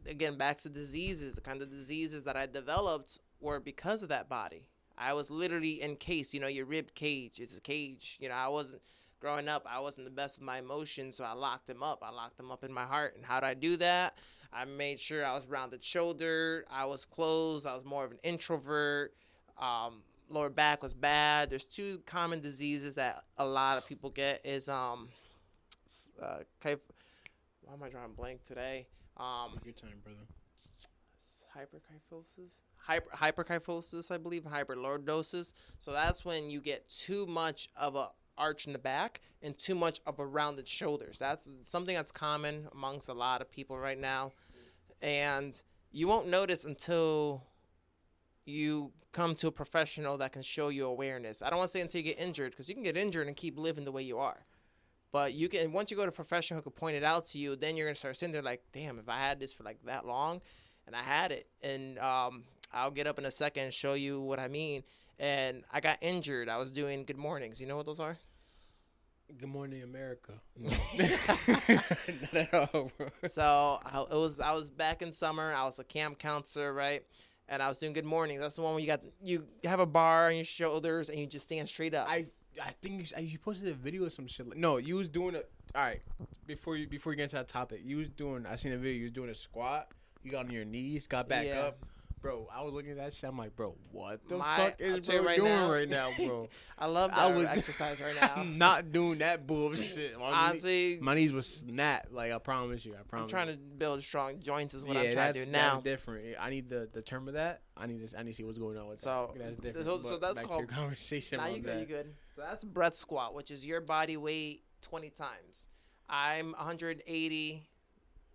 Again, back to diseases. The kind of diseases that I developed were because of that body. I was literally encased. You know, your rib cage is a cage. You know, growing up, I wasn't the best of my emotions, so I locked them up. I locked them up in my heart. And how did I do that? I made sure I was rounded shoulder. I was closed. I was more of an introvert. Lower back was bad. There's two common diseases that a lot of people get is why am I drawing blank today? Take your time, brother. Hyperkyphosis, I believe, and hyperlordosis. So that's when you get too much of a arch in the back and too much of a rounded shoulders. That's something that's common amongst a lot of people right now, and you won't notice until you come to a professional that can show you awareness. I don't want to say until you get injured, because you can get injured and keep living the way you are. But you can, once you go to a professional who can point it out to you, then you're going to start sitting there like, damn, if I had this for like that long, and I had it. And I'll get up in a second and show you what I mean. And I got injured. I was doing good mornings. You know what those are? Good morning, America. No. Not at all, bro. So I was back in summer. I was a camp counselor, right? And I was doing good mornings. That's the one where you have a bar on your shoulders and you just stand straight up. I think you posted a video or some shit. No, you was doing all right. Before you get into that topic, you was doing. I seen a video. You was doing a squat. You got on your knees, got back up. Bro, I was looking at that shit. I'm like, bro, what the fuck is bro doing right now, bro? I love that exercise right now. I'm not doing that bullshit. Honestly, my knees was snap. Like, I promise you. I'm trying to build strong joints is what I'm trying to do now. That's different. I need the term of that. I need to see what's going on with that. That's different. So that's back called to your conversation. Now you good. So that's breath squat, which is your body weight 20 times. I'm 180.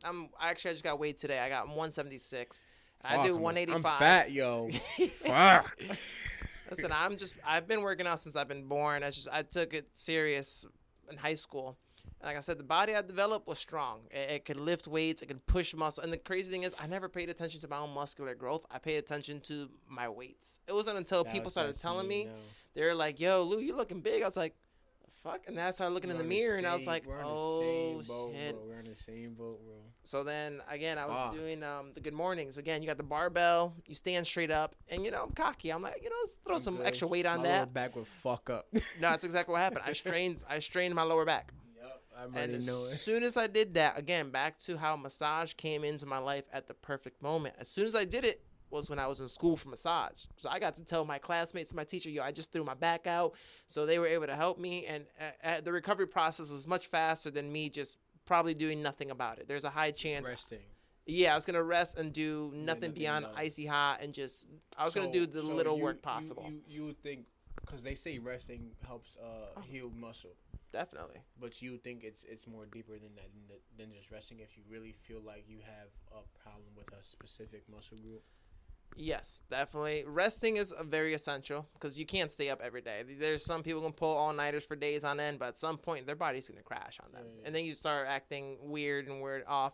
I just got weighed today. I'm 176. I do 185. I'm fat, yo. Listen, I've been working out since I've been born. I took it serious in high school. And like I said, the body I developed was strong. It could lift weights. It could push muscle. And the crazy thing is, I never paid attention to my own muscular growth. I paid attention to my weights. It wasn't until people started telling me, they were like, yo, Lou, you looking big. I was like, fuck. And then I started looking in the mirror, and I was like, oh, shit. We're on the same boat, bro. So then, again, I was doing the good mornings. Again, you got the barbell. You stand straight up. And, I'm cocky. I'm like, let's throw some extra weight on that. My lower back would fuck up. No, that's exactly what happened. I strained my lower back. Yep, and as soon as I did that, again, back to how massage came into my life at the perfect moment. As soon as I did it, was when I was in school for massage. So I got to tell my classmates and my teacher, I just threw my back out. So they were able to help me. And the recovery process was much faster than me just probably doing nothing about it. There's a high chance. Resting. Yeah, I was going to rest and do nothing beyond icy hot and I was going to do the little work possible. You would think, because they say resting helps heal muscle. Definitely. But you think it's more deeper than that, than just resting if you really feel like you have a problem with a specific muscle group? Yes, definitely. Resting is very essential because you can't stay up every day. There's some people who can pull all-nighters for days on end, but at some point their body's going to crash on them. Yeah. And then you start acting weird off.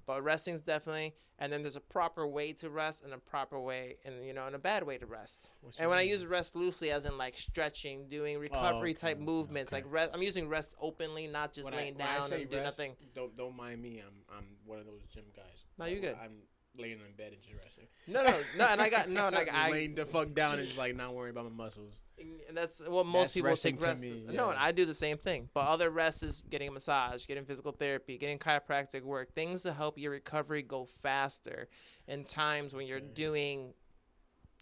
But resting's definitely, and then there's a proper way to rest and a proper way and a bad way to rest. And when I use rest loosely, as in like stretching, doing recovery type movements, like rest, I'm using rest openly, not just laying down and do nothing. Don't mind me. I'm one of those gym guys. No, you're good. I'm laying in bed and just resting. No, and I laying the fuck down and just like not worrying about my muscles. And that's what most people take rest. No, and I do the same thing. But other rest is getting a massage, getting physical therapy, getting chiropractic work, things to help your recovery go faster in times when you're doing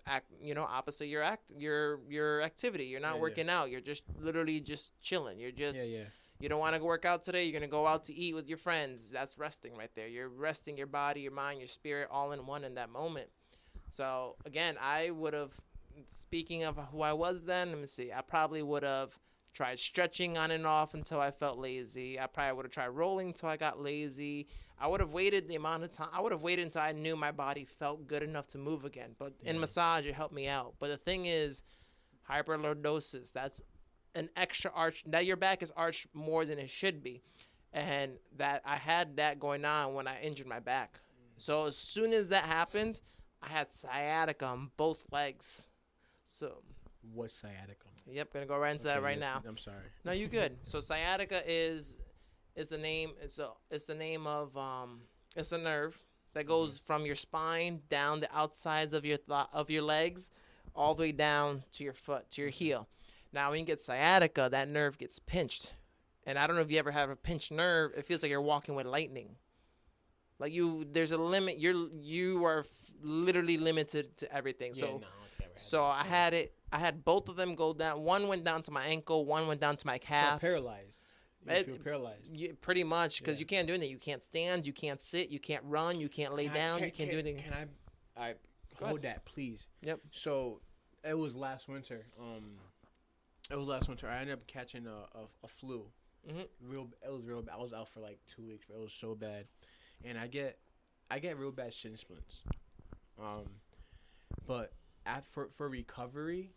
opposite your activity. You're not working out. You're just literally just chilling. You're just You don't want to work out today. You're going to go out to eat with your friends. That's resting right there. You're resting your body, your mind, your spirit all in one in that moment. So, again, I would have, speaking of who I was then, let me see. I probably would have tried stretching on and off until I felt lazy. I probably would have tried rolling until I got lazy. I would have waited the amount of time. I would have waited until I knew my body felt good enough to move again. But in massage, it helped me out. But the thing is, hyperlordosis, that's an extra arch, that your back is arched more than it should be, and that I had that going on when I injured my back. So as soon as that happened, I had sciatica on both legs. So what's sciatica? Yep, gonna go right into that right now. I'm sorry. No, you good. So sciatica is the name. It's the name of it's a nerve that goes from your spine down the outsides of your legs, all the way down to your foot, to your heel. Now, when you get sciatica, that nerve gets pinched. And I don't know if you ever have a pinched nerve. It feels like you're walking with lightning. Like there's a limit. You are literally limited to everything. So I had it. I had both of them go down. One went down to my ankle. One went down to my calf. So paralyzed. You feel paralyzed. Pretty much, because you can't do anything. You can't stand. You can't sit. You can't run. You can't lay down. You can't do anything. Can I hold that, please? Yep. So it was last winter. I ended up catching a flu. Mm-hmm. It was real bad. I was out for like 2 weeks, but it was so bad. And I get real bad shin splints. But for recovery,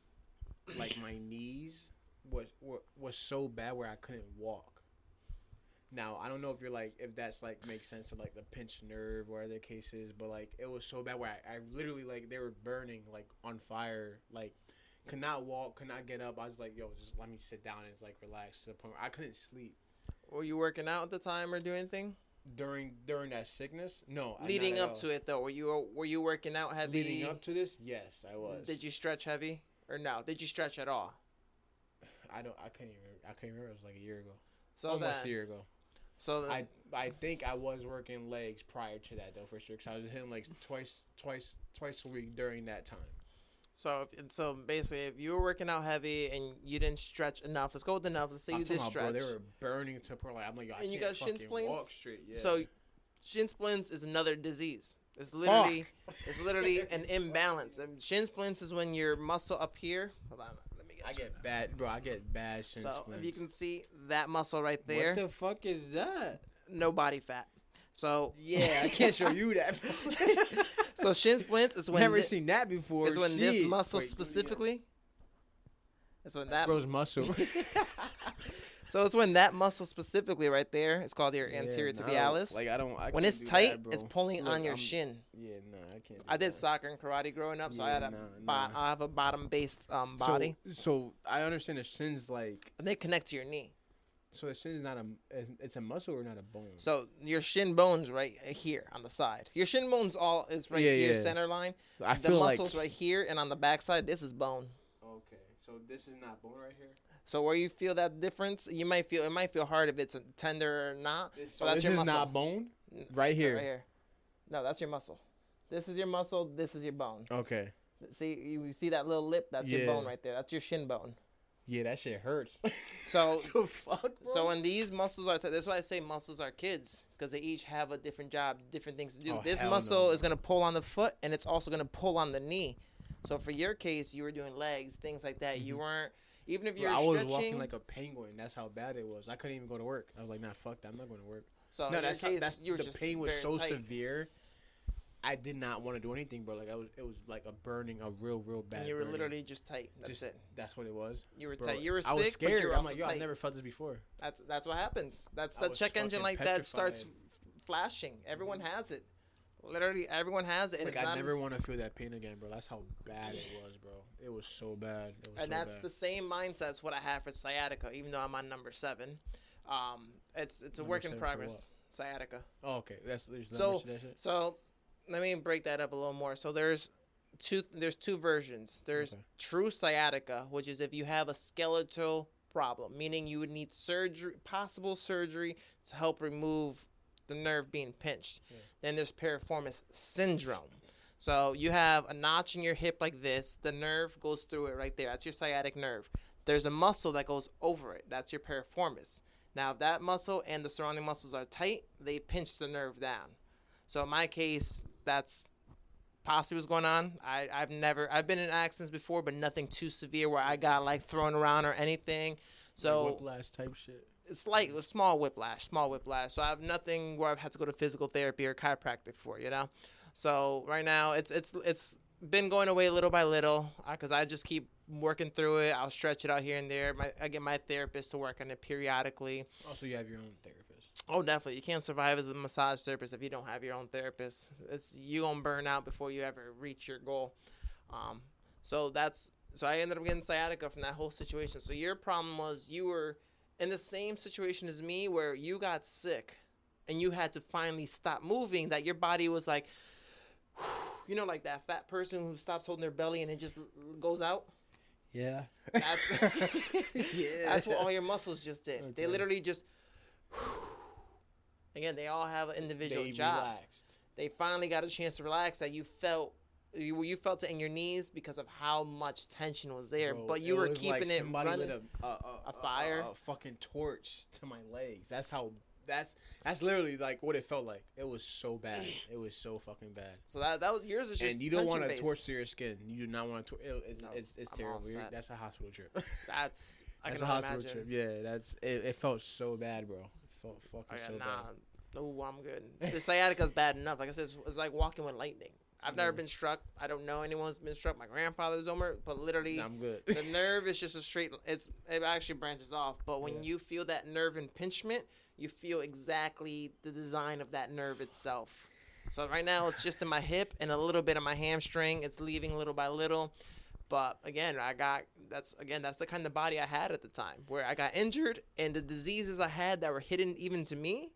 like my knees was so bad where I couldn't walk. Now I don't know if that's like makes sense to like the pinched nerve or other cases, but like it was so bad where I literally like they were burning like on fire like. Could not walk, could not get up. I was like, yo, just let me sit down and just like relax to the point where I couldn't sleep. Were you working out at the time or doing anything? During that sickness? No. Leading up to it though, were you working out heavy? Leading up to this? Yes, I was. Did you stretch heavy or no? Did you stretch at all? I can't even remember. It was like a year ago. So almost a year ago. So I think I was working legs prior to that though, for sure. Cause I was hitting legs twice a week during that time. So basically, if you were working out heavy and you didn't stretch enough, let's go with enough. Let's say you did stretch. Bro, they were burning to per. Like I'm like, yo, I and you can't got shin fucking splints? walk straight. Yeah. So shin splints is another disease. It's literally an imbalance. And shin splints is when your muscle up here. Hold on, let me get. I get bad shin splints. So if you can see that muscle right there. What the fuck is that? No body fat. So yeah, I can't show you that. So shin splints is when never seen that before. Is when this muscle specifically. It's when that bro's muscle. So it's when that muscle specifically right there. It's called your anterior tibialis. When it's tight, it's pulling on your shin. Yeah, I can't. I did soccer and karate growing up, so I had I have a bottom based body. So I understand the shin's like. And they connect to your knee. So the shin's not it's a muscle or not a bone? So your shin bone's right here on the side. Your shin bone's is right here, center line. I the feel muscle's right here, and on the back side, this is bone. Okay, so this is not bone right here? So where you feel that difference, it might feel hard if it's tender or not. So that's your muscle. Not bone? Right here. Right here. No, that's your muscle. This is your muscle. This is your bone. Okay. See, you see that little lip? That's your bone right there. That's your shin bone. Yeah, that shit hurts. So the fuck, bro? So when these muscles are, that's why I say muscles are kids, because they each have a different job, different things to do. This muscle is gonna pull on the foot, and it's also gonna pull on the knee. So for your case, you were doing legs, things like that. Mm-hmm. You weren't, even if you're stretching. I was walking like a penguin. That's how bad it was. I couldn't even go to work. I was like, nah, fuck that. I'm not going to work. So no, that's case, the pain was so severe. I did not want to do anything, bro. Like it was like a burning, a real bad. And you were literally just tight. That's it. That's what it was. You were tight. You were sick. I was scared. But you were I'm like, yo, tight. I never felt this before. That's what happens. That's the check engine light that starts flashing. Everyone has it. Literally, everyone has it. And like I never want to feel that pain again, bro. That's how bad it was, bro. It was so bad. That's the same mindset as what I have for sciatica. Even though I'm on number 7, it's a work in progress. Sciatica. Oh, okay. So let me break that up a little more. So there's two versions. There's true sciatica, which is if you have a skeletal problem, meaning you would need possible surgery to help remove the nerve being pinched. Yeah. Then there's piriformis syndrome. So you have a notch in your hip like this. The nerve goes through it right there. That's your sciatic nerve. There's a muscle that goes over it. That's your piriformis. Now, if that muscle and the surrounding muscles are tight, they pinch the nerve down. So in my case, that's possibly what's going on. I've been in accidents before, but nothing too severe where I got like thrown around or anything. So like whiplash type shit. It's like a small whiplash. So I have nothing where I've had to go to physical therapy or chiropractic for, you know? So right now it's been going away little by little because I just keep working through it. I'll stretch it out here and there. I get my therapist to work on it periodically. Also, you have your own therapist. Oh, definitely. You can't survive as a massage therapist if you don't have your own therapist. You gonna burn out before you ever reach your goal. So I ended up getting sciatica from that whole situation. So your problem was you were in the same situation as me where you got sick and you had to finally stop moving, that your body was like, you know, like that fat person who stops holding their belly and it just goes out. Yeah. That's what all your muscles just did. Okay. They literally just, again, they all have an individual job. Relaxed. They finally got a chance to relax, that you felt it in your knees because of how much tension was there. Bro, but you were keeping it running. Lit a fire. A fucking torch to my legs. That's literally like what it felt like. It was so bad. It was so fucking bad. So that was yours is just. And you don't want to torch to your skin. You do not want to. It's terrible. That's a hospital trip. That's a hospital trip. Yeah, it felt so bad, bro. It felt fucking so bad. No, I'm good. The sciatica's bad enough. Like I said, it's like walking with lightning. I've never been struck. I don't know anyone who's been struck. My grandfather's over, but literally, I'm good. The nerve is just a straight. It actually branches off. But when you feel that nerve impingement, you feel exactly the design of that nerve itself. So right now, it's just in my hip and a little bit of my hamstring. It's leaving little by little. But again, that's the kind of body I had at the time, where I got injured and the diseases I had that were hidden even to me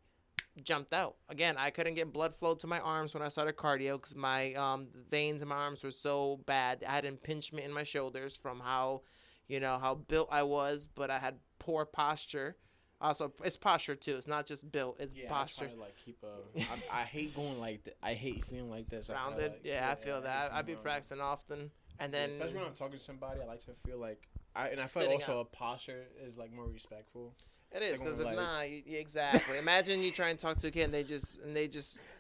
jumped out. Again, I couldn't get blood flow to my arms when I started cardio because my veins in my arms were so bad. I had impingement in my shoulders from how built I was, but I had poor posture. Also, it's posture too. It's not just built. It's posture. I try to like keep I hate going like I hate feeling like this. Rounded. I feel that. I'd be practicing often, and then especially when I'm talking to somebody, I like to feel like I feel like also a posture is like more respectful. It is, because if not, exactly. Imagine you try and talk to a kid and they just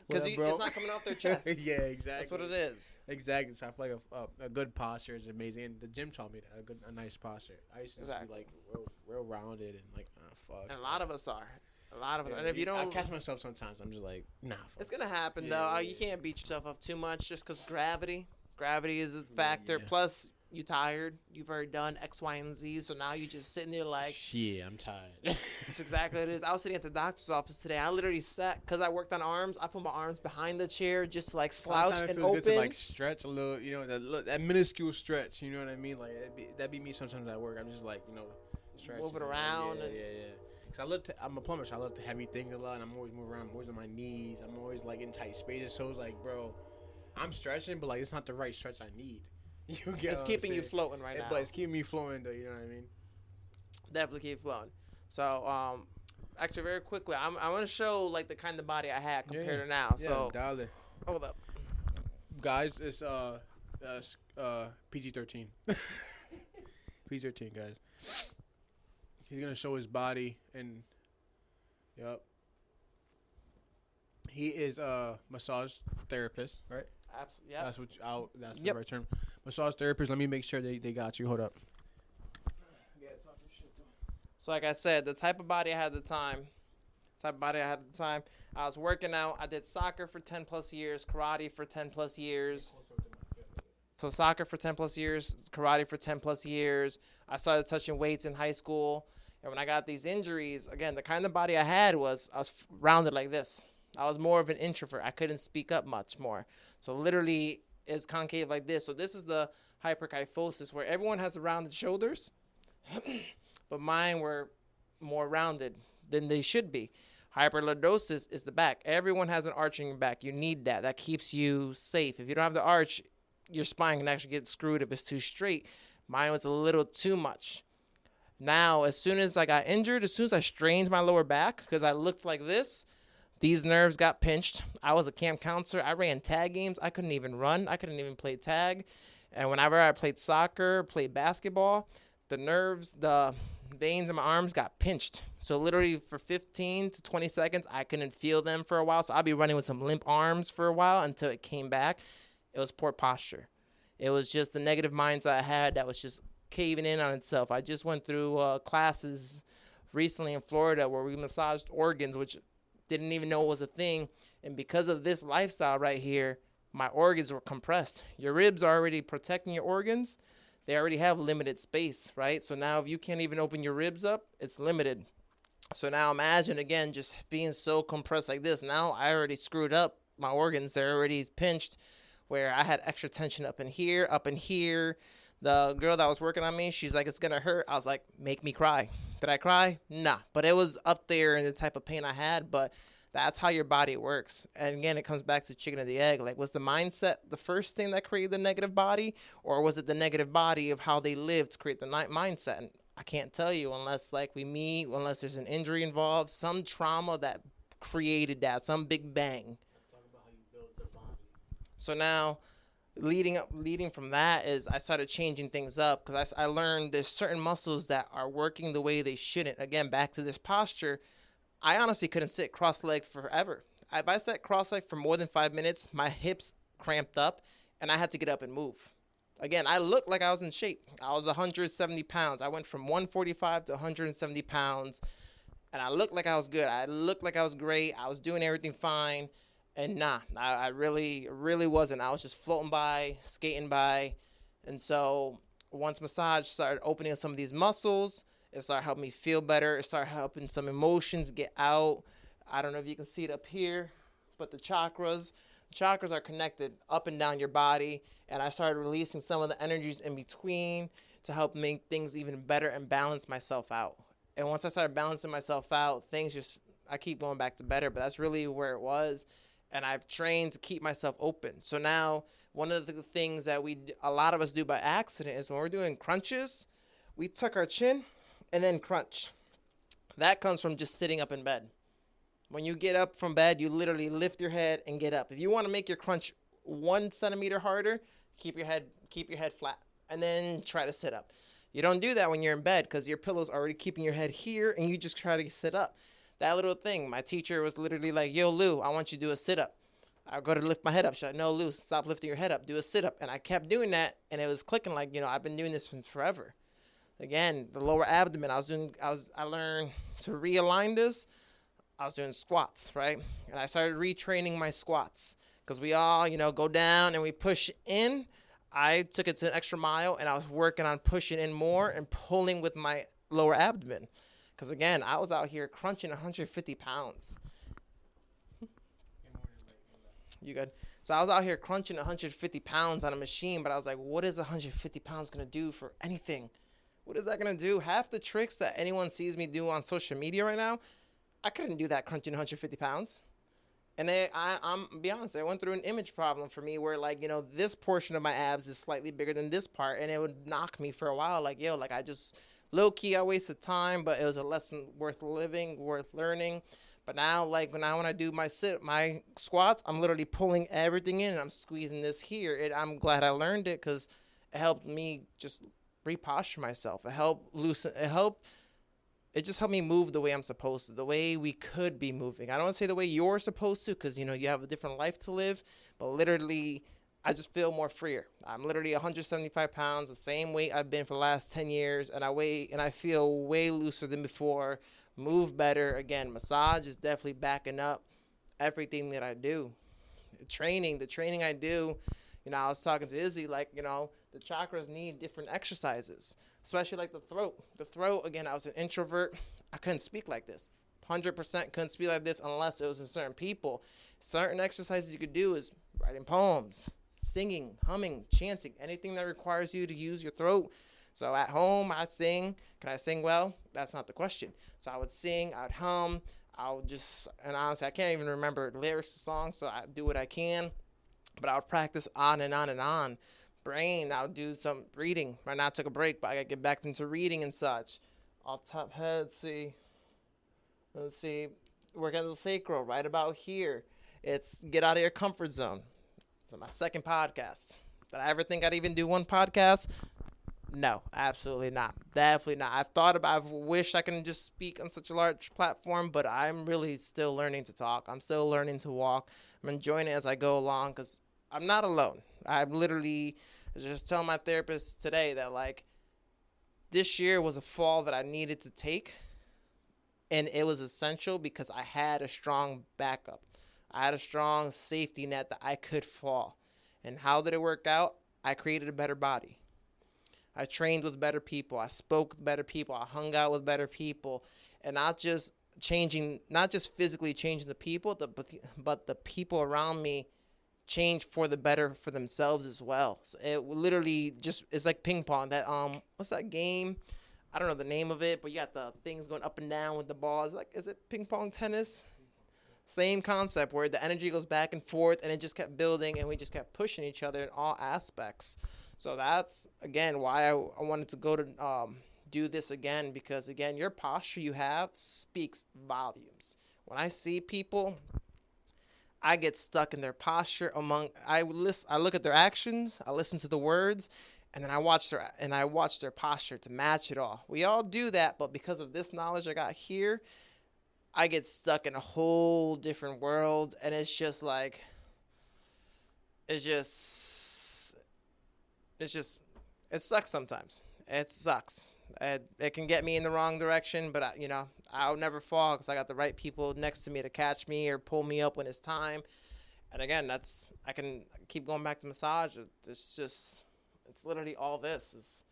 because it's not coming off their chest. Yeah, exactly. That's what it is. Exactly. So I feel like a good posture is amazing. And the gym taught me that a nice posture. I used to just be like real rounded and like fuck. And a lot of us are. And if you don't, I catch myself sometimes. I'm just like nah. Fuck. It's gonna happen though. You can't beat yourself up too much just because gravity is a factor. Plus. You tired? You've already done X, Y, and Z, so now you just sitting there like... Shit, I'm tired. That's exactly what it is. I was sitting at the doctor's office today. I literally sat, because I worked on arms, I put my arms behind the chair just to like slouch and open. Good to like stretch a little, that minuscule stretch, you know what I mean? Like, that'd be me sometimes at work. I'm just like, stretching. Moving around. Yeah. Because I'm a plumber, so I love to heavy things a lot, and I'm always moving around. I'm always on my knees. I'm always like in tight spaces, so it's like, bro, I'm stretching, but like it's not the right stretch I need. It's keeping you floating right now. But it's keeping me flowing, though. You know what I mean? Definitely keep flowing. So, actually, very quickly, I want to show like the kind of body I had compared to now. So, darling. Hold up, guys. It's PG-13. PG-13, guys. He's gonna show his body and, yep. He is a massage therapist, right? Absolutely. Yeah. That's the right term. Massage therapist. Let me make sure they got you. Hold up. So like I said, the type of body I had at the time. I was working out. I did soccer for 10 plus years, karate for 10 plus years. So soccer for 10 plus years, karate for 10 plus years. I started touching weights in high school. And when I got these injuries, again, the kind of body I had I was rounded like this. I was more of an introvert. I couldn't speak up much more. So literally it's concave like this. So this is the hyperkyphosis where everyone has rounded shoulders, but mine were more rounded than they should be. Hyperlordosis is the back. Everyone has an arching back. You need that. That keeps you safe. If you don't have the arch, your spine can actually get screwed if it's too straight. Mine was a little too much. Now, as soon as I got injured, as soon as I strained my lower back, because I looked like this, these nerves got pinched. I was a camp counselor. I ran tag games. I couldn't even run. I couldn't even play tag. And whenever I played soccer, played basketball, the veins in my arms got pinched. So literally for 15 to 20 seconds, I couldn't feel them for a while. So I'd be running with some limp arms for a while until it came back. It was poor posture. It was just the negative mindset I had that was just caving in on itself. I just went through classes recently in Florida where we massaged organs, which didn't even know it was a thing. And because of this lifestyle right here, my organs were compressed. Your ribs are already protecting your organs. They already have limited space, right? So now if you can't even open your ribs up, it's limited. So now imagine, again, just being so compressed like this. Now I already screwed up my organs. They're already pinched where I had extra tension up in here, up in here. The girl that was working on me, she's like, it's going to hurt. I was like, make me cry. Did I cry? Nah. But it was up there in the type of pain I had. But that's how your body works. And again, it comes back to chicken or the egg. Like, was the mindset the first thing that created the negative body? Or was it the negative body of how they lived to create the mindset? And I can't tell you unless, like, we meet, unless there's an injury involved, some trauma that created that, some big bang. Talk about how you build the body. So now, leading from that is I started changing things up because I learned there's certain muscles that are working the way they shouldn't. Again, back to this posture, I honestly couldn't sit cross-legged forever. If I sat cross-legged for more than 5 minutes, my hips cramped up, and I had to get up and move. Again, I looked like I was in shape. I was 170 pounds. I went from 145 to 170 pounds, and I looked like I was good. I looked like I was great. I was doing everything fine. And nah, I really wasn't. I was just floating by, skating by. And so once massage started opening some of these muscles, it started helping me feel better. It started helping some emotions get out. I don't know if you can see it up here, but the chakras, Chakras are connected up and down your body, and I started releasing some of the energies in between to help make things even better and balance myself out. And once I started balancing myself out, things just, I keep going back to better, but that's really where it was. And I've trained to keep myself open. So now one of the things that a lot of us do by accident is when we're doing crunches, we tuck our chin and then crunch. That comes from just sitting up in bed. When you get up from bed, you literally lift your head and get up. If you want to make your crunch 1 centimeter harder, keep your head flat, and then try to sit up. You don't do that when you're in bed because your pillow's already keeping your head here, and you just try to sit up. That little thing, my teacher was literally like, yo, Lou, I want you to do a sit-up. I go to lift my head up. She's like, no, Lou, stop lifting your head up. Do a sit-up. And I kept doing that, and it was clicking like, I've been doing this since forever. Again, the lower abdomen, I learned to realign this. I was doing squats, right? And I started retraining my squats because we all, go down and we push in. I took it to an extra mile, and I was working on pushing in more and pulling with my lower abdomen. Because, again, I was out here crunching 150 pounds. You good? So I was out here crunching 150 pounds on a machine, but I was like, what is 150 pounds going to do for anything? What is that going to do? Half the tricks that anyone sees me do on social media right now, I couldn't do that crunching 150 pounds. And I'm be honest, I went through an image problem for me where, this portion of my abs is slightly bigger than this part, and it would knock me for a while. I just, low-key, I wasted time, but it was a lesson worth living, worth learning. But now, when I do my squats, I'm literally pulling everything in, and I'm squeezing this here. I'm glad I learned it because it helped me just reposture myself. It just helped me move the way I'm supposed to, the way we could be moving. I don't want to say the way you're supposed to because, you have a different life to live. But literally, I just feel more freer. I'm literally 175 pounds, the same weight I've been for the last 10 years. And I feel way looser than before, move better. Again, massage is definitely backing up everything that I do. The training I do, I was talking to Izzy, the chakras need different exercises. Especially the throat. The throat, again, I was an introvert. I couldn't speak like this. 100% couldn't speak like this unless it was in certain people. Certain exercises you could do is writing poems, singing, humming, chanting, anything that requires you to use your throat. So at home, I'd sing. Can I sing well? That's not the question. So I would sing, I'd hum, and honestly, I can't even remember the lyrics of the song, so I do what I can. But I would practice on and on and on. Brain, I'll do some reading. Right now I took a break, but I gotta get back into reading and such. Off top head, let's see. Work on the sacral, right about here. It's get out of your comfort zone. It's my second podcast. Did I ever think I'd even do one podcast? No, absolutely not. Definitely not. I've wished I can just speak on such a large platform, but I'm really still learning to talk. I'm still learning to walk. I'm enjoying it as I go along because I'm not alone. I'm literally just telling my therapist today that this year was a fall that I needed to take, and it was essential because I had a strong backup. I had a strong safety net that I could fall. And how did it work out? I created a better body. I trained with better people. I spoke with better people. I hung out with better people, and not just physically changing the people, but the people around me change for the better for themselves as well. So it literally it's like ping pong. That what's that game? I don't know the name of it, but you got the things going up and down with the balls. Is it ping pong tennis? Same concept where the energy goes back and forth, and it just kept building, and we just kept pushing each other in all aspects. So that's again why I wanted to go to do this again, because again, your posture you have speaks volumes. When I see people, I get stuck in their posture. I look at their actions, I listen to the words, and then I watch their posture to match it all. We all do that, but because of this knowledge I got here, I get stuck in a whole different world, and it sucks sometimes. It sucks. It can get me in the wrong direction, but I'll never fall because I got the right people next to me to catch me or pull me up when it's time. And again, I can keep going back to massage. It's literally all this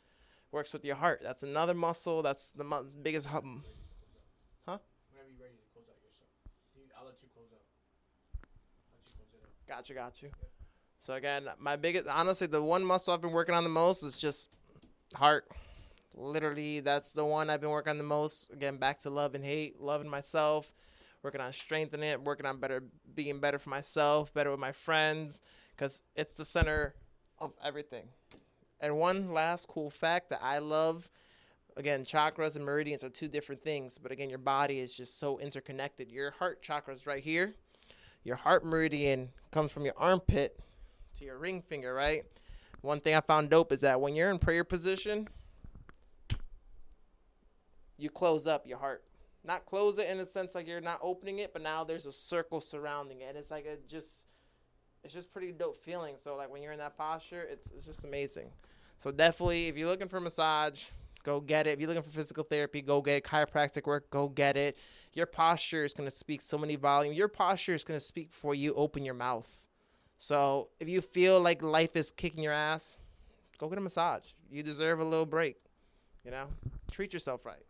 works with your heart. That's another muscle. That's the biggest hub. Huh? Whenever you're ready to close out yourself, I'll let you close out. Got you. So again, honestly, the one muscle I've been working on the most is just heart. Literally, that's the one I've been working on the most. Again, back to love and hate, loving myself, working on strengthening it, working on being better for myself, better with my friends, because it's the center of everything. And one last cool fact that I love, again, chakras and meridians are two different things, but again, your body is just so interconnected. Your heart chakra is right here. Your heart meridian comes from your armpit to your ring finger, right? One thing I found dope is that when you're in prayer position, you close up your heart. Not close it in the sense like you're not opening it, but now there's a circle surrounding it. It's like it's just pretty dope feeling. So like when you're in that posture, it's just amazing. So definitely, if you're looking for massage, go get it. If you're looking for physical therapy, go get it. Chiropractic work, go get it. Your posture is going to speak so many volumes. Your posture is going to speak before you open your mouth. So if you feel like life is kicking your ass, go get a massage. You deserve a little break. Treat yourself right.